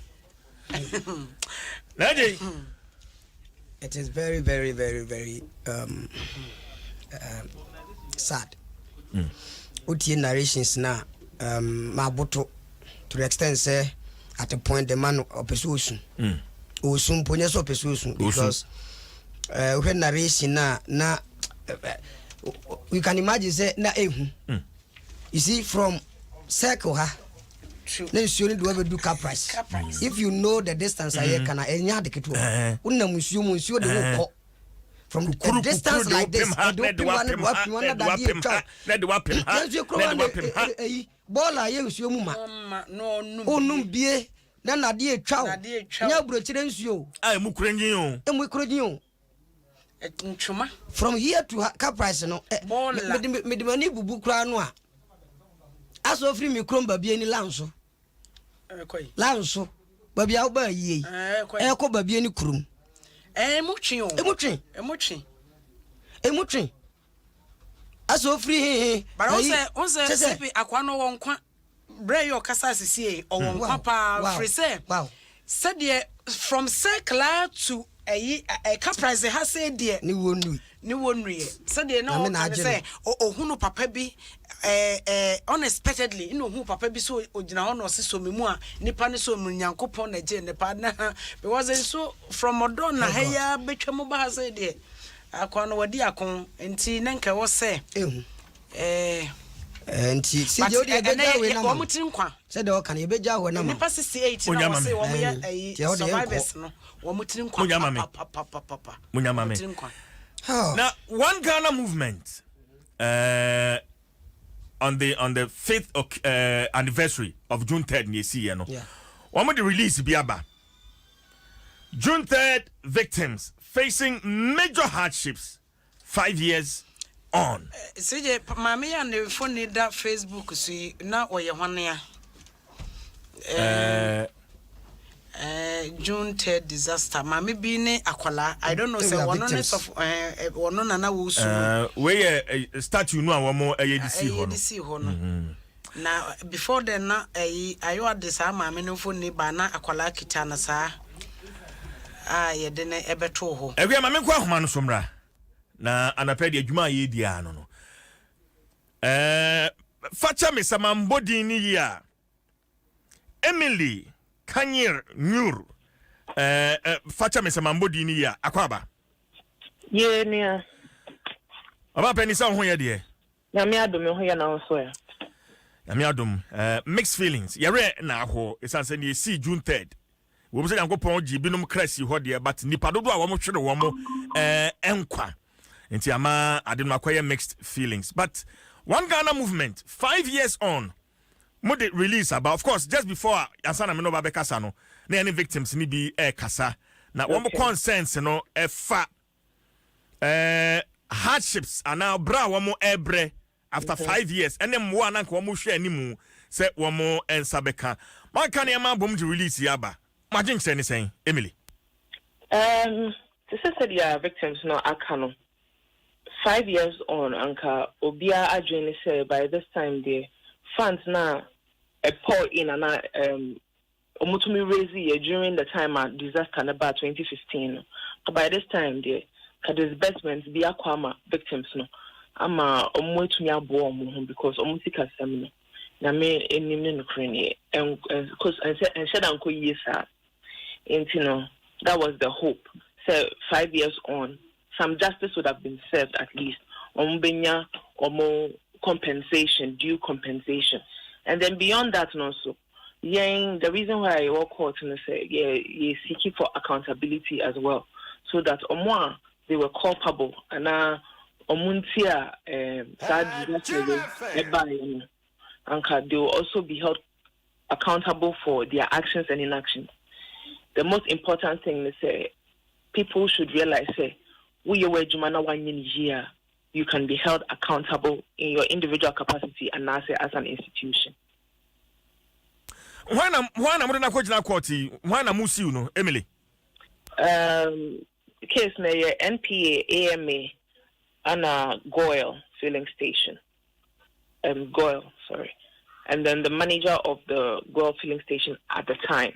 Speaker 1: Naje.
Speaker 4: it is very, very, very, very sad. Uti narrations na mabuto to the extent say at a point the man operation. Osum ponya so operation because when narration na we can imagine say na ehu. You see from circle ha. Let's you do ever do car price. If you know the distance I can enya de keto. Unna musuo de wo from the distance like this, bola ye nsuo mu ma onum bie na nade atwa nya brochire nsuo
Speaker 1: emu kurenyin o
Speaker 3: ntwuma
Speaker 4: from here to car price no me mani bubu kra no a aso free me kromba bie ni lanso babia oba yie ko babia ni kurum emutwi aso free
Speaker 3: but onse sipi akwa no wonkwa bre yo kasa sisi o wonkwa pa free say said from circular to a price has said dear
Speaker 4: ni wonu
Speaker 3: said no say ohunu papa bi unexpectedly no hu papa bi so ogina ho no so memu a nipa ne so munyankopon na je nipa na because so from odon na heya betwam ba has said dear akwa no wadi akon enti na nka wo say
Speaker 4: enti si je odi ebeja we na
Speaker 3: wo mutiri nkwa
Speaker 4: said o kan ebeja we na ma
Speaker 3: nipa 68 na wo say wo me survivors no wo mutiri nkwa papa
Speaker 1: munyamame now one Ghana movement on the 5th anniversary of June 3rd you see you know one of the release biaba June 3rd victims facing major hardships 5 years on.
Speaker 3: CJ mami and the phone that Facebook see na oye hwane June 3rd disaster mami bi ne akwala I don't know say one on na wo su
Speaker 1: we statue no awon ADC
Speaker 3: ho no na before then na ayo adisa mami no phone ba na akwala kita na sa ye de ne ebeto ho
Speaker 1: ewe mami kwa homa no somra na anapedi adwuma ye dia no facha mesamambodi ni ya Emily Kanyir Nur facha mesamambodi ni ya akwaba
Speaker 9: ye nia
Speaker 1: aba penisa ho ye de
Speaker 9: na me adom ho ye na so ya
Speaker 1: na me adom mixed feelings yare na ho esanse ne si June 3rd wo mse yankopon gi binum krasi ho de but nipa dodo a wo mo hwere wo mo enkwa nti ama adem akoye mixed feelings but one Ghana movement 5 years on mo de release about of course just before asana me no ba be kasa no na any victims ni bi kasa na wo mo concerns no fa hardships and now bra wo mo ebre after 5 years and them one anka wo mo hwe animu se wo mo ensabeka man kan e ma bom de release yaba imagine say anything Emily
Speaker 9: this is the victims no akano 5 years on anka obia adwene say by this time the funds na pour in and omutumi raise during the time at disaster about 2015 by this time the disbursements be akwama victims no ama omwetumi abo omo because omutika sem no na me enim ne nkrene because I said anko yesa no that was the hope so 5 years on some justice would have been served at least ombenya omo compensation due compensation and then beyond that also the reason why I walk out and say you seeking for accountability as well so that omo they were culpable and omuntia sad and they will also be held accountable for their actions and inactions. The most important thing is people should realize you can be held accountable in your individual capacity and not as an institution.
Speaker 1: Why na mo na kwajina court? Why na musi no Emily?
Speaker 9: Case na NPA AMA and Goyle filling station. Goyle, sorry. And then the manager of the Goyle filling station at the time.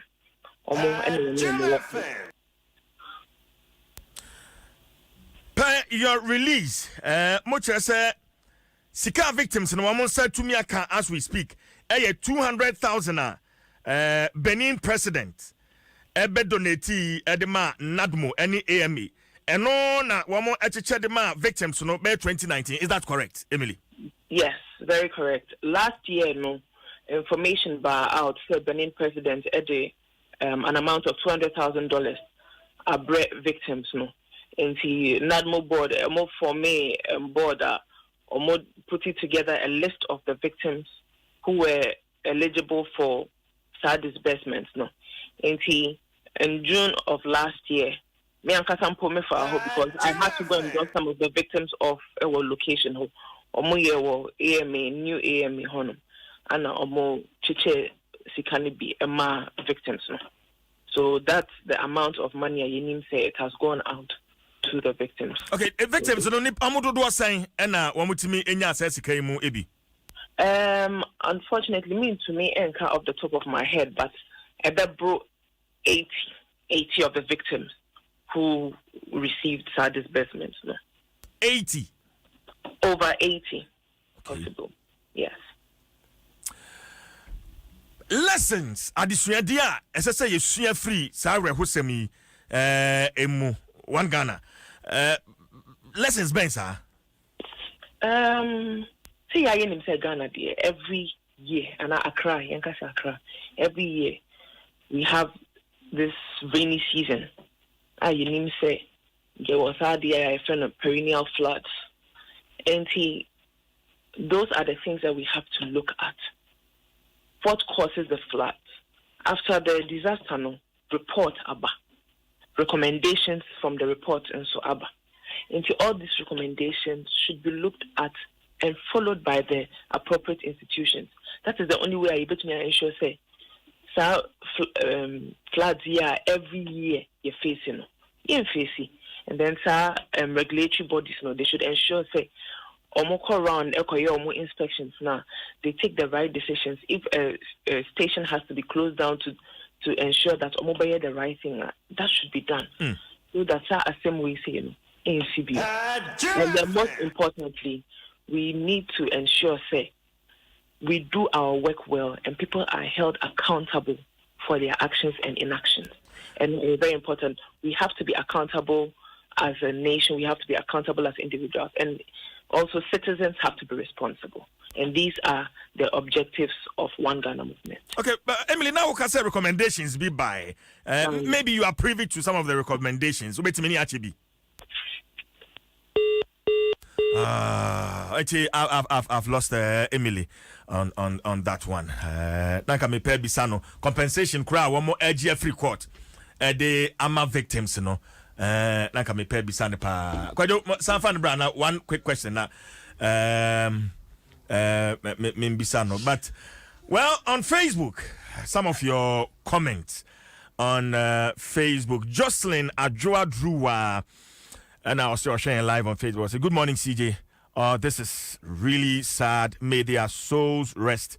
Speaker 1: your release, much as Sika victims and one said to me as we speak, 200,000 Benin president, ebe donati edema nadmo any AME, and no na one more edema victims no by 2019. Is that correct, Emily?
Speaker 9: Yes, very correct. Last year, no information bar out said Benin president Ede an amount of $200,000 are victims, no. And the NADMO board, more for me board, or more putting together a list of the victims who were eligible for sad disbursements, no. And in June of last year, me and Kasam Pome for because I had to go and get some of the victims of our location, or more AMA, new AMA, honum, and more chiche sikani be ma victims, no. So that's the amount of money you need say it has gone out to the victims. Okay,
Speaker 1: victims no ni amudo do saying and wamutimi enya asesika mu ebi.
Speaker 9: Unfortunately, to me enka off the top of my head, but about bro 80 of the victims who received sad disbursements. No?
Speaker 1: 80?
Speaker 9: Over 80 possible. Yes.
Speaker 1: Lessons adisua dia esese yesua free sawe hosemi emu one Ghana lessons ben sir
Speaker 9: see I nim say Ghana there every year and Accra yankasa Accra every year we have this rainy season you nim say there was a friend of perennial floods and those are the things that we have to look at. What causes the floods? After the disaster, no report ABBA. Recommendations from the report and so ABBA. Into all these recommendations should be looked at and followed by the appropriate institutions. That is the only way I able to ensure say floods here every year you're facing. You're facing. And then regulatory bodies they should ensure say around inspections now they take the right decisions. If a station has to be closed down to ensure that the right thing that should be done. So that's the same way say in CB. And then most importantly, we need to ensure say we do our work well and people are held accountable for their actions and inactions. And very important, we have to be accountable as a nation, we have to be accountable as individuals, and also citizens have to be responsible. And these are the objectives of One Ghana movement.
Speaker 1: Okay, but Emily, now we can say recommendations be by. Maybe you are privy to some of the recommendations. Actually, I've lost Emily on that one. Like me pay bisano compensation crowd one more edgy free court. The ama victims, you know. Like me pay bisano pa. Sanfan Brana. One quick question now. Bisano, but well on Facebook, some of your comments on Facebook. Jocelyn Adjoa Drua. And I was still sharing live on Facebook. I said, good morning, CJ. This is really sad. May their souls rest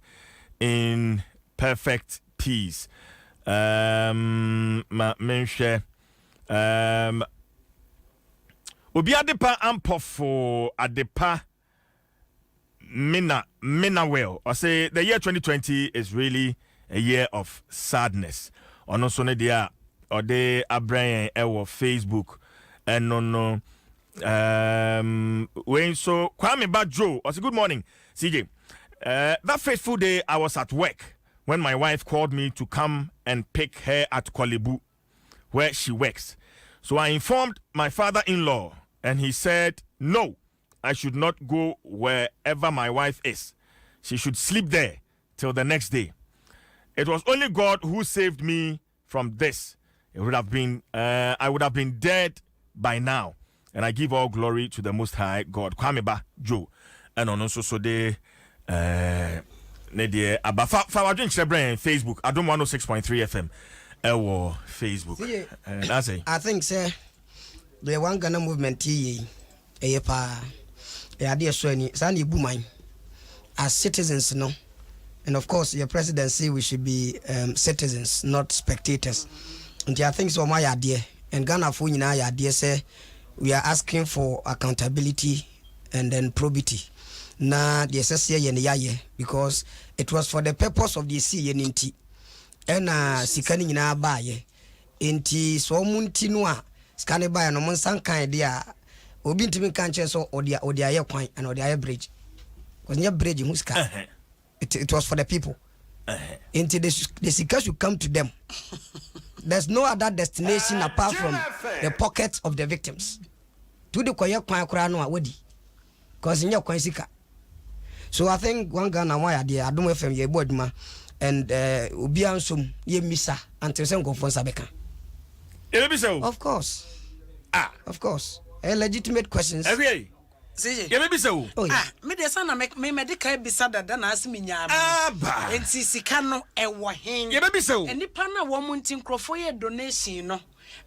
Speaker 1: in perfect peace. Mention. Obi adepa ampofo adepa mina well. I say the year 2020 is really a year of sadness. Ono so ne dia ode abryan ewo Facebook. No. When so Kwame Badjo, I said, good morning, CJ. That fateful day, I was at work when my wife called me to come and pick her at Kolebu, where she works. So I informed my father-in-law, and he said, no, I should not go wherever my wife is. She should sleep there till the next day. It was only God who saved me from this. It would have been, I would have been dead by now, and I give all glory to the Most High God. Kwame Ba Joe, and on also so de ne aba fa wadwen kyerɛ Facebook Adom 106.3 FM ɛwɔ Facebook. And I
Speaker 4: think sir the One Ghana movement ye pa ade so ani sani bu man as citizens no, and of course your presidency we should be citizens not spectators. And I think so my idea and Ghana for nyina ya de say we are asking for accountability and then probity. Na the SSA yen because it was for the purpose of the sea yen inti. Ena sikani nyina ba ye. Inti so munti no a skane ba no mon sankan dia obi ntimi kan che so odia ye kwan and odia ye bridge. Because near bridge who ska. It was for the people. Inti the sika should come to them. There's no other destination apart from the pockets of the victims. To the koye kwan kra no a wodi. Because in your kwan sika. So I think one Ghana why the Adom FM ye boduma and Obi Nsem ye misa until some go for Sabeka. Of course. Of course. Legitimate questions.
Speaker 3: CJ.
Speaker 1: Yeah, maybe so.
Speaker 3: Me de sana me medical bisada da na asimi nyaaba. Enti sika no ewo hen.
Speaker 1: Yeah, maybe so.
Speaker 3: Enipa na wo munti nkrofo ye donation no.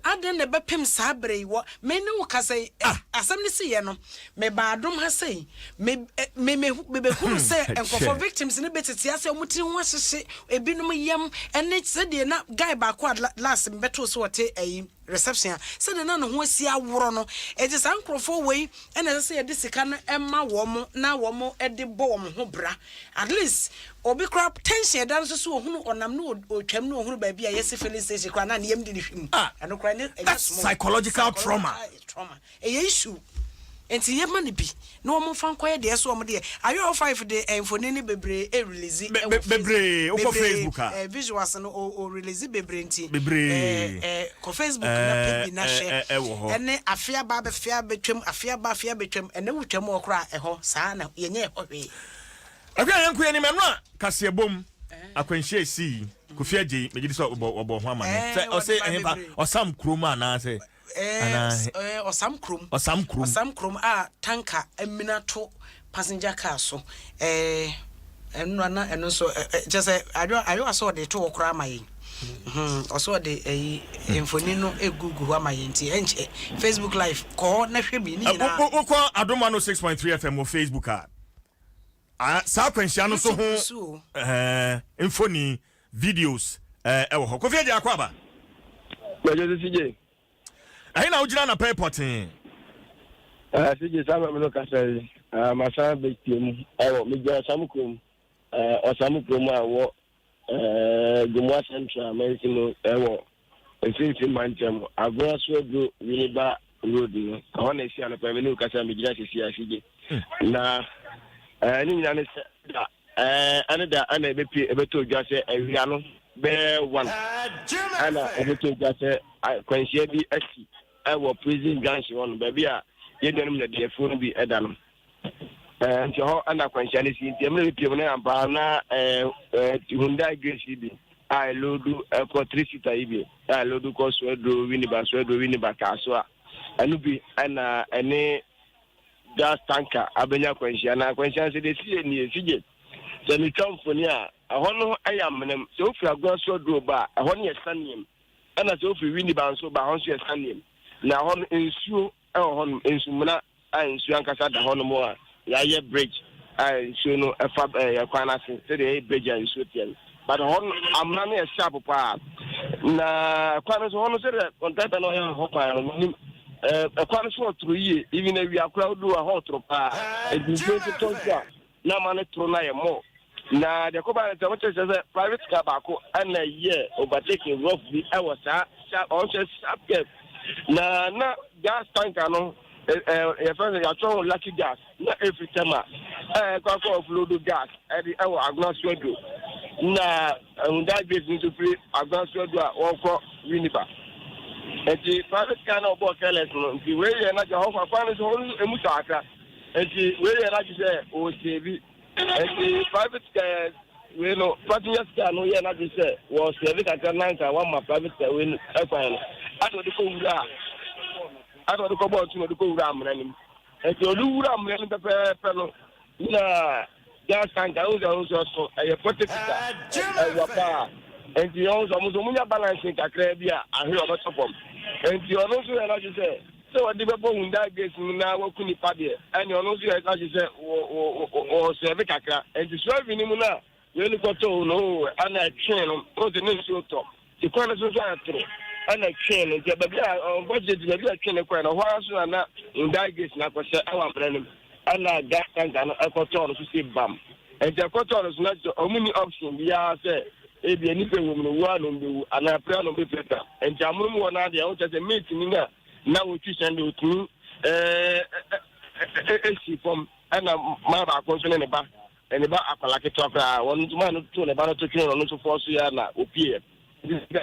Speaker 3: Aden ne bepem sabre wo me ne wo kase asem ne se ye no me ba Adom ha sei me hunu se enkrofo victims ne betete ase omuti ho ahyehye ebinom yam ene se de na guy ba ko last me beto so wote ayi reception se de na no ho asi aworo no e je san krofo wei ene se ye de sika no emma wo mo na wo mo e de bo wo ho bra at least obi crop tension dan so ohunu onam no otwam no ohunu ba bia yesi filling station kwa na yem di ni hwim
Speaker 1: that's psychological trauma.
Speaker 3: A issue. And see ye money be no more fan quiet there so am there. Are you 5 day and for any bebre release
Speaker 1: bebre o Facebook
Speaker 3: visuals no o release bebre nti ko Facebook na page na share ene afia ba be fia betwem afia ba fia betwem ene wutwem okra eho saa na ye nye hwe
Speaker 1: akwa yanku ye ni menwa kase bom akwanhye si Kofia J megidi so obo ho amane say o say ehba osam kroma na say osam krom tanker eminato passenger car so eno na eno so just ayo aso de to okra amaye also de infoni no egugu ho amaye nti enche Facebook live ko na hwe bi ni na ko Adom 106.3 FM o Facebook sa kwanhia no so ho infoni videos ewo ho Kofia J akwaba
Speaker 7: Majo CJ
Speaker 1: ayi na ujira na airport
Speaker 7: CJ sama me no kasai masa be tiem ewo me gya samukrom osamukrom awo Gumwa Central American ewo efinfin mantem agora so do Winiba road no ona esi ana pa me no kasai me gya sisi CJ na ni nyina ne da anada ana ebeto dwa se awia no be one ana ebeto dwa se kwanhia bi asi ewo prison junction on baby a yedanum na de phone bi edano nti ho ana kwanhia ne si nti emre piem na amba na Hyundai Grace bi I lodu for 3 seater ibi I lodu ko so do Winiba ka so a anu bi ana ene gas tanker abenya kwanhia na kwanhia se de si ni sije so me kamfoni a ahono ayamnem so ofi agwa so do ba ahono ye sanem ana so ofi Winiba so ba ahono ye sanem na ahono ensuo ahono ensumuna ensuo ankasa da ahono mo a ya ye bridge ensuo no efa yakwana se de bridge ensuo tiel but ahono amna no ye sharp pa na kwana so ahono se de contractor no ya hopa no kwana so otru yi even wi akura do a hotro pa edinso to tonja na mane tro na ye mo na de ko ba na tamo tese private car ba ko ana ye overtaking rough bi I was on sharp na gas tanker no friend ya tro lucky gas na every time kwa offload gas e wo agna swedo na Hyundai Grace into free agna swedo a wo Winiba enti private car no bo careless no nti we ye na ja ho fa no so emu ta aka enti we ye na ji se o sebi enti private car we no passenger car no ye na ji se wo sebi ka 9 one ma private car we no e kwa no ado de ko wura ado de ko bo tu no de ko wura amna nim enti olu wura amna nim pepe no na gas tanker o so e protector wa pa enti on so mo nya balance kakra bi a ahe obetopom enti ono so ya na ji se so wadi be bo Hyundai Grace na wakuni pade ani ono so ya na ji se o se be kakra enti so vi ni mu na we ni ko to no ana train no o de ni so to ti kwa na so so atro ana train no je baby a budget na bi a train ko na ho aso na indicate na ko se awa branim ana da kan na ekoto no so se bam e je ekoto no so na omuni option bia se e bi ni pe wo no wa no be ana pra no be peta e jamuru mo na de o se meet ni na wo twi send o tu si form ana ma ba ko so ne ba ene ba akwala ke tokra won tuma no to ne ba no to kire no so force ya na opie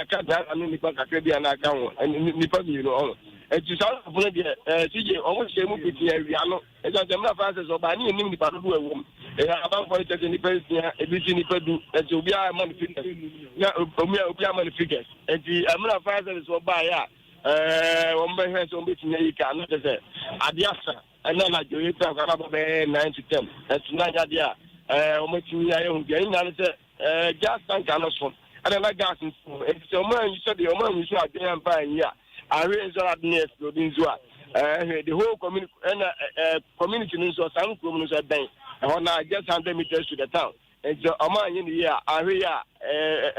Speaker 7: ka da anu ni pa kakra bia na ka ho ni pa bi no on e ti sa fun de sije o mo se mu piti ya wi ano e ja dem na francis o ba ni ni pa do ewo e aba ko te ni pa sia e bi ti ni pa du e ti obi a man figure na obi a man figure e ti amna francis o ba ya o mbe he so mbe ti ni ka no te se adiasa ana na joye ta ka ba be 9 to 10 e tu na ja dia o mo ti ya yo nge na le se gas tank ano so ana na gas so e ti o man you said o man you so adyan pa nya are so adness loading zo the whole community community no so san krom no so ben e na just 100 meters to the town e so o man yin here are ya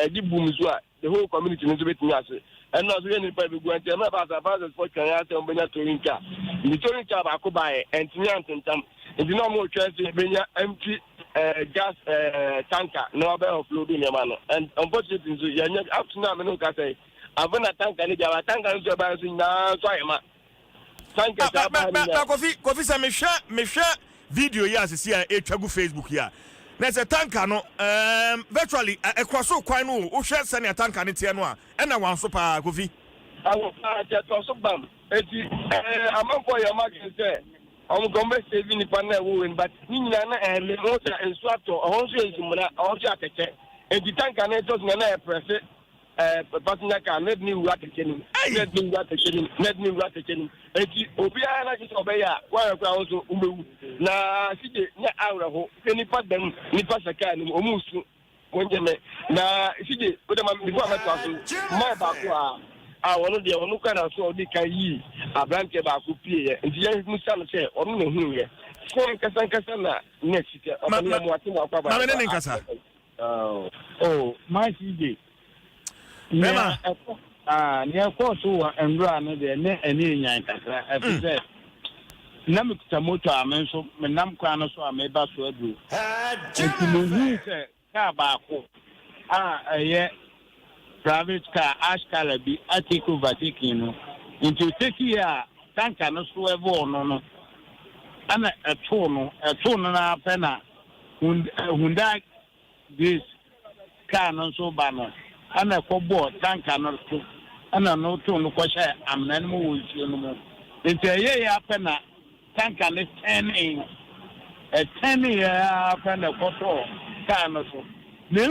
Speaker 7: di boom zo the whole community no so betimi ase and no so yen pa be go ante na ba for kan ya se o benya torinka ni torinka ba ko ba e entinya antentam ndi no mo twa se benya empty gas tanker no be offloading the man and unfortunately so ya up to now me no ka say avana tanker ni jawa tanker no ba so na so ayema tanker ta ba ni
Speaker 1: kofi sa me hwe video ya asisi a etwagu Facebook ya na se tanker no virtually ekwaso kwan no wo hwe se ne tanker ne tie no a na wan so pa kofi
Speaker 7: awo pa je to so bam eti amanfo ya market say gombe saving ni panel wo but ni nyina na le mo sa ensu ato o so ezumuna o so atete edi tanker na to na press passenger car net ni wu atete ni net ni wu atete ni eti obi a na so be ya wa kwa o so umbewu na sije nya awra ho ni pa dem ni pa saka ni o musu wonjeme na sije o de ma bi ko amato aso ma ba ko a wono de wono kana so di kan yi abranke ba ku pie nti ye musa no se ono ne hu ye so nkasa na ne sike o ne mo ati mo akwa ba
Speaker 1: ma ne nkasa
Speaker 10: ma sije
Speaker 1: Mema
Speaker 10: ne ko so wa ndura no de ne eni nyan kakra afise na me kuta moto amen so me nam kwa no so ame ba so adu nti mo hu se ka ba ko ye private car ash color bi take over taking no into take here tanker no so evo no ana eto no na pena hunda this car no so ba no ana ko board tanker no so ana no to no ko sha amna no wo nsuo no mo into ye ya pena tanker no turning ya pena ko to car no so na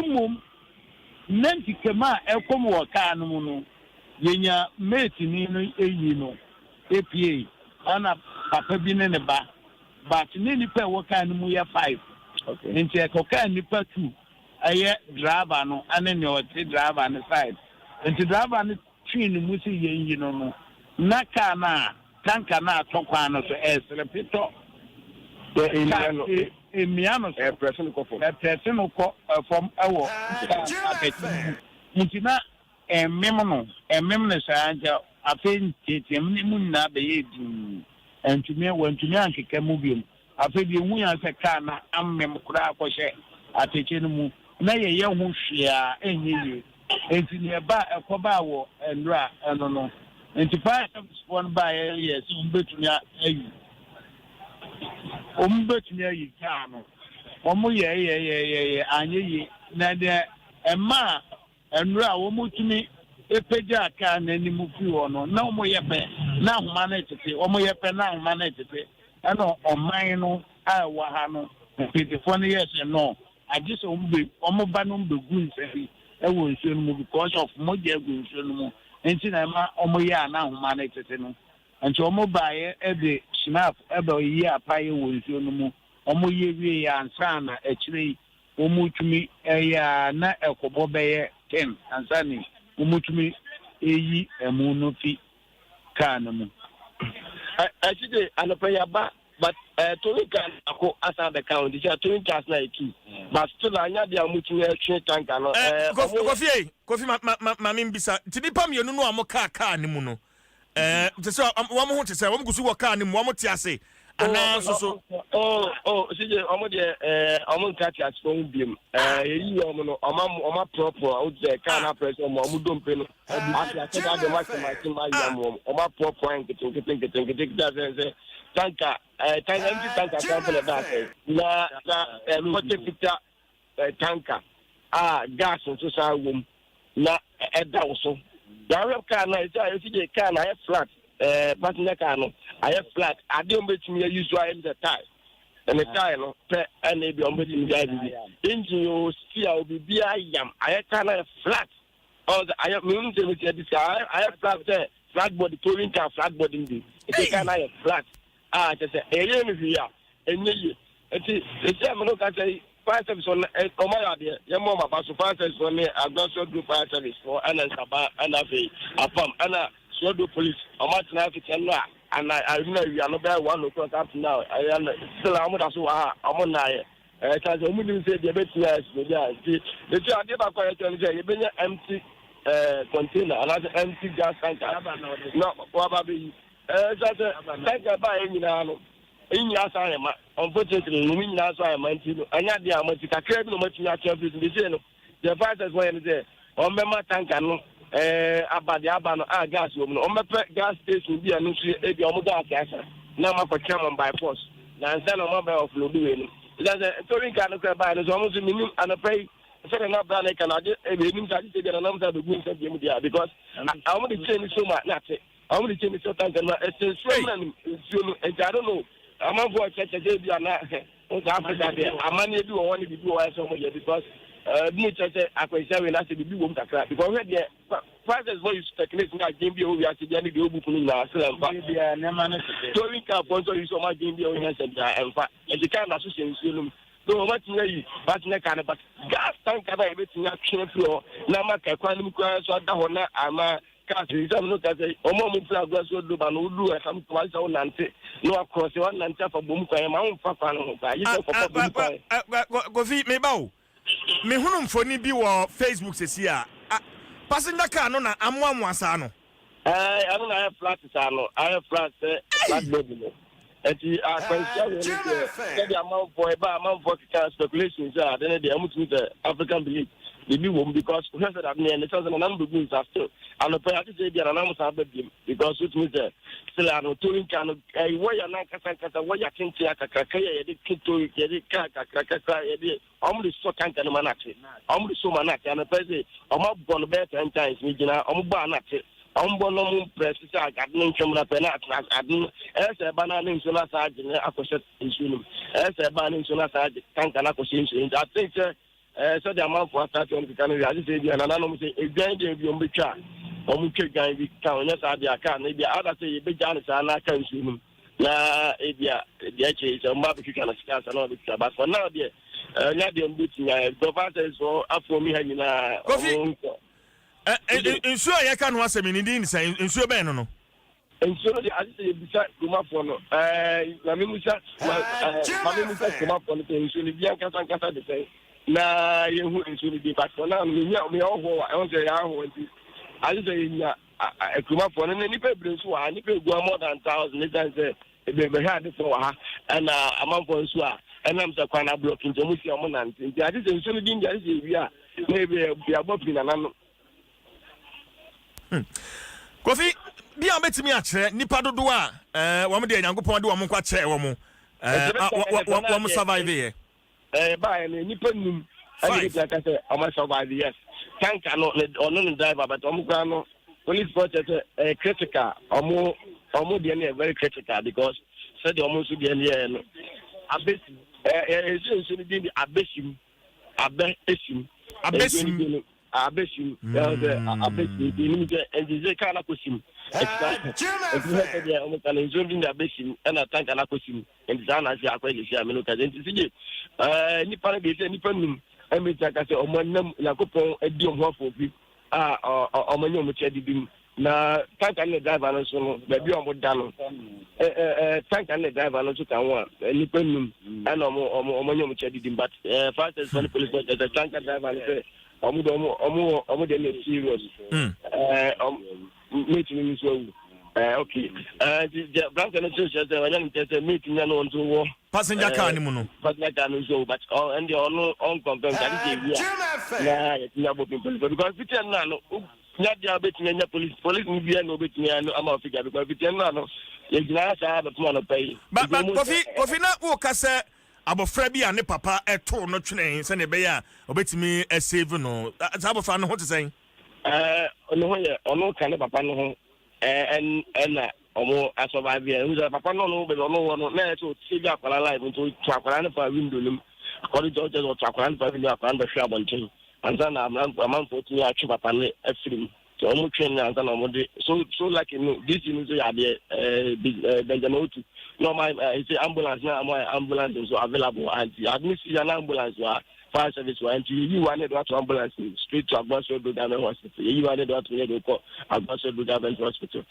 Speaker 10: nanti kema ekom wo kaa no no yenya mate ni no eyi no APA ana papa bi ne ba but ne ni pa wo kaa no mu ya 5 okay nti e ko kaa ni pa 2 aye driver no ane ne o ti driver ne side nti driver ne twin mu si yenyi no na kaa na tanka na atokwa no so esrepito emiano
Speaker 7: person ko
Speaker 10: from ewo ntina emem no saa nja afen tetem ni mun na be yedum entumi ankeka mu biom afen bi hu ya se ka na ammem kura akɔhye ateke no mu na ye ho hwea enye entini ba ekoba wo ndra eno no entipa spon ba ye so mbetumi ayi ombetumi ayi ka no omo ye anyeyi na de ema enura omutumi epeja aka na nimu fi wono na omo ye pe na ahoma na tete omo ye pe na ahoma na tete eno oman no a wa ha no pitifo no yes no agise omo ba no mbegu nsebi e wo nsuo no mu because of moja egu nsuo no mu enti na ema omo ye na ahoma na tete no enti omo ba ye ebe snap ebe yi apaye wo nsuo no mu omo ye wie ya ansana ekire omutumi eya na ekobo beye 10 ansani omutumi eyi emu no fi kana mu
Speaker 7: ajide anopaya ba but towing car ako asa the count is towing cars na two but still anya dia mutinye twe tanka no
Speaker 1: Kofi ma mbisa tidipa mienu no amo car ni mu no te se wo mo ho te se wo gusu wo car ni mu wo mo te ase ana so
Speaker 7: sije omo de omo nkati asfo biem yi omo no oma proper o de car na press omo dompe no ati akeda de ma yam oma proper nkete tanka tanka sample that na kote pita tanka gas so sa wom na eda so ya car na isi car na flat passenger car no flat Adom betimi use the tire and the tire no pe and be on betimi engine o steer o bibia yam car na flat all the mean to this flat body towing car flat body ndi it car na flat just say area me here enye it's am no ka say fire service on Omaya there your mama pass fire service for me Dwaso group fire service for and Saba and Afam and Sodo police Omatna African and I know we are not by 1 o'clock up now I am still so I'm as a woman say the best yes the job never quite say empty container another empty gas tanker no probably tanker by in Yasama, unfortunately, Lumin Yasa, Mantino, and yet the Amatica Crab, no much in your champions in the Zeno. The fighters were there. On Mema Tankano, about the Abano, gas woman, on my gas station, be a nuclear Omoga gas. Now, my procurement by force. Now, send a mobile of Luduin. There's a touring car of Cabana, almost a minute and a pay. Set enough that I cannot get a minute. I did an answer to Goons of India because I want to change so much. That's it. I want to change so much. It's a I don't know. I'm not going to check the Africa there. I'm not going to do one because me church I can say when I say the big woman because the fathers voice techniques now game be over at the end of the book now. So we can sponsor you so much game be over and the kind of association. So much you but gas tank can everything at floor. Now my can so that I'm kasi some look at the omo flag was so do ban do some twice on nante no across one nante for boom kwa ma on papa no ba yi
Speaker 1: go fi me ba o me hunu mfoni bi wo Facebook sesi a passenger car no na amwa asa no
Speaker 7: I don't have flat no I have flat body no eti akwansia we no the amount for speculations are then the amount with African belief the new one because we said that near the thousand and number goods are still and the prayer to say the anonymous because it means still are not touring can why are not kasa why are think ya kakaya the kid to get kaka only so tank and manati only so manati and the person I'm born better 10 times me jina banati no press gardening chamber penat adun as a banana insula sergeant akoshet insulum as a banana insula sergeant tank and akoshet I think so the amount for start on the Canada, I just say, and I know say, a grand day be on the chart, or Muka guy, we count, yes, I can, maybe other say, big Janis, and I can see him. Now, the actually is a barbecue kind of stars and all this, but for now, dear, not the unbeaten, the fathers or up for me hanging
Speaker 1: coffee. Ensure I can watch a minute in saying, ensure Beno.
Speaker 7: And so I say, beside Kumafono, Mamimusa, come up on the thing, so the Bianca and Casa the same. Na you wouldn't be back for now. Me all I want to say, I say, I come up for any people who are any people more than 1,000. They had it for her, and a month for Swa, and I'm the kind of blocking to Muslim and I just so we are maybe we are both in an
Speaker 1: Coffee, be a bit me at Nipa do one day, I'm going to do a monk chair or more survive here.
Speaker 7: By any pen, I say, I must survive, yes. Tank cannot let or non driver, but Omugano, police budget critical, or more than very critical because said almost to be an abyss, should be abyssum, abyssum, abyssum. Abyssum, and the kind of question. Almost an injuring abyssum and a tank and a question, and Zana Yaquay, Nippon is any pen, and Mr. Cassio, or Manum, Yacopo, a deal more for people, or Manum, which I did. Na tank and the driver, so maybe I'm done. tank and the driver no to can one nipem and omo chedi but first as funny police but the tank driver say omo dey serious meeting so okay the branch and so say when you meeting no on to
Speaker 1: passenger car ni mu no
Speaker 7: passenger car no so but and the on confirm that is yeah because people now no nya betin nya police ni bia no betin no ama figure because people now no ye gina sa ba tuma no pay
Speaker 1: but kofi na wo ka say abofra bi ne papa eto no twene se ne be ya obetimi save no abofra no ho te say
Speaker 7: ono ho ye ono ka ne papa no ho na omo asoba bia uza papa no be no na to save akwala live to akwala ne pa window nim according to just akwala ne pa window akwala be share bontin anza na amam for to ya papa ne afrim so omo train na anza na omo de so like this you so ya de Benjamin Otu no my it's ambulance na ambulance so available and admit an ambulance fire service and you wanted to ambulance straight to Dwaso Nsem hospital you wanted to go Dwaso Nsem hospital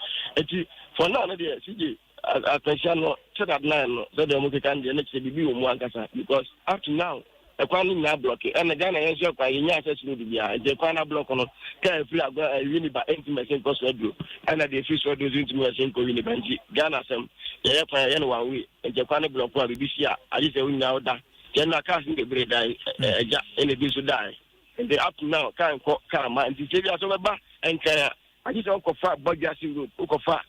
Speaker 7: for now na dey CJ attention no to that line so the mo can dey next be o mo ankasa because up to now e kwani na block e na Ghana yen so kwa yen access road bia e kwana block no ka free agwa uniba 80% cost radio and dey free so those into machine ko uniba nji Ghana sem ye kwa yen one way e kwana block wa bibisi a aje se unya oda yen na cars nke bre dai eja ene bi so dai and up to now kan ko kama nti se bia so beba enka aje se ko fa Bojasi road ko fa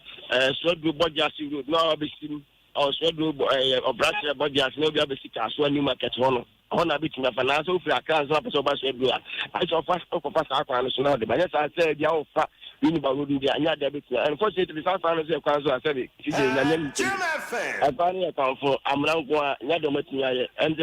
Speaker 7: so do Bojasi road no be sim or so do obrasha Bojasi no bia be sika so new market hono ona bit na finance ofri account so person ba so do I so fast ko pass akwa no so na de ba yes I say dia ofa uniba road dia anya dia bit and unfortunately south finance akwa so I say CJ na nem abani account for amrango nya do matinya ye and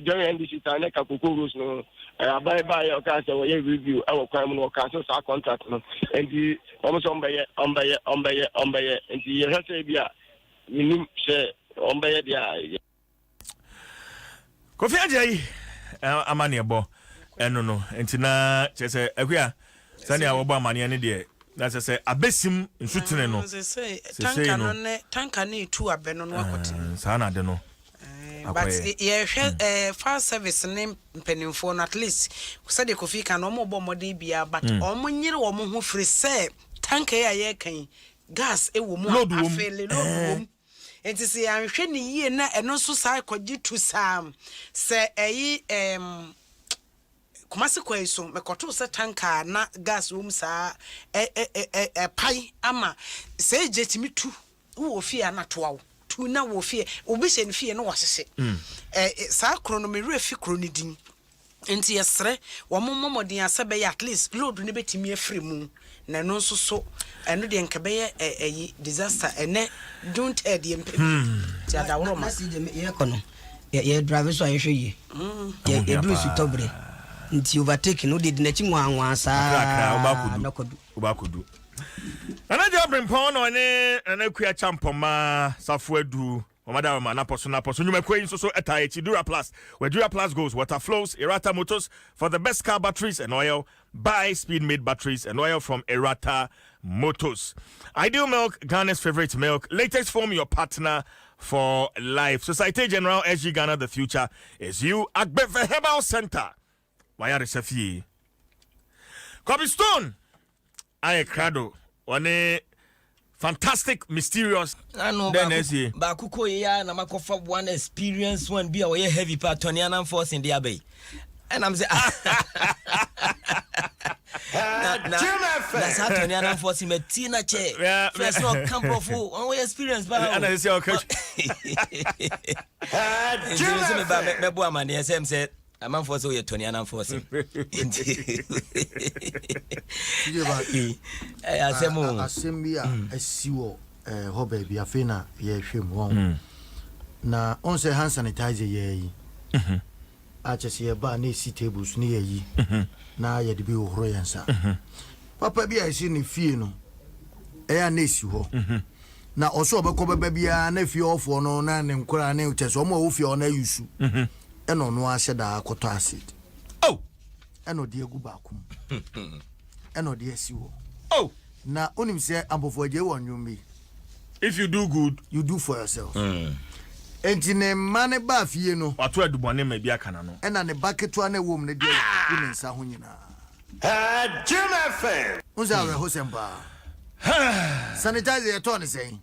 Speaker 7: during NDC time na kakoko rules no abai bai o ka say we review our crime no ka so sa contract no and the almost on by and the say bia minim say on by dia
Speaker 1: Kofi Ajay amane ebo eno no entina chese akua sani awobo amane ne de na chese abesim nsutene no
Speaker 3: say tanka ne tu abeno no akote
Speaker 1: sana de no
Speaker 3: but ye hwe fire service ne mpenimfo no at least said Kofi kan no mo bo modern bia but omo nyire wo mo ho free say tanka ya ye kan gas e wo mo afele load wo enti se anhwe ne yie na eno so sai kwaji tu sam se eyi kumase kwaiso mekoto se tanka na gas wom sa pai ama se jetimi tu wo fie na toawo tu na wo fie obi hye ne fie no wasese sa krono me refi krono din enti yesre wo momodin asebe at least load ne betimi afri mu na no so so eno de nka be eyi disaster ene don't head yem ti adawro ma
Speaker 4: ye kono ye drive so ayehwe ye ye do su tobre nti overtake no de na chi nwanwa sa
Speaker 1: obakodu ana je brempon no ne na kua champoma safo adu Omada ma na poso nyuma kwen so etachi Dura Plus where Dura Plus goes water flows Erata Motors for the best car batteries and oil. Buy speed made batteries and oil from Erata Motors. Ideal Milk, Ghana's favorite milk. Latest form, your partner for life. Societe General SG Ghana, the future is you. Agbefe Herbal Center. Waya Resefi. Kobe Stone. Aye Crado. One fantastic, mysterious.
Speaker 11: I know. Then Bakuko ya na makofa one experience one be a heavy part Toniana force in the abbey. And I'm saying that's how Toniana force him a tina chair. First no camp of one way experience but
Speaker 1: and I say okay.
Speaker 11: Mebo man the same said a man for so you Toniana force him.
Speaker 12: Assembia a siwo hobe bi afena ye hwem won na on say hand sanitizer ye yi achese ye ba na si tables ni ye yi na ye de bi ohoro yansa papa bi a si ni fie no ya na si ho na oso obekọ baba bia na fie ofo no na ne nkora na uchese omo wo fie ona yusu eno no ahye da akoto acid
Speaker 1: oh
Speaker 12: eno de egu ba akum eno de asi wo
Speaker 1: oh
Speaker 12: na onim se ambofo aje wo nwum bi
Speaker 1: If you do good,
Speaker 12: you do for yourself. Enti ne mane ba fie no.
Speaker 1: Wato adubone ma bia kana no.
Speaker 12: Ena ne baketo na wom ne de ne nsa ho nyina.
Speaker 1: Jim FM.
Speaker 12: Unza we ho semba. Sanitizer ye to ne sen.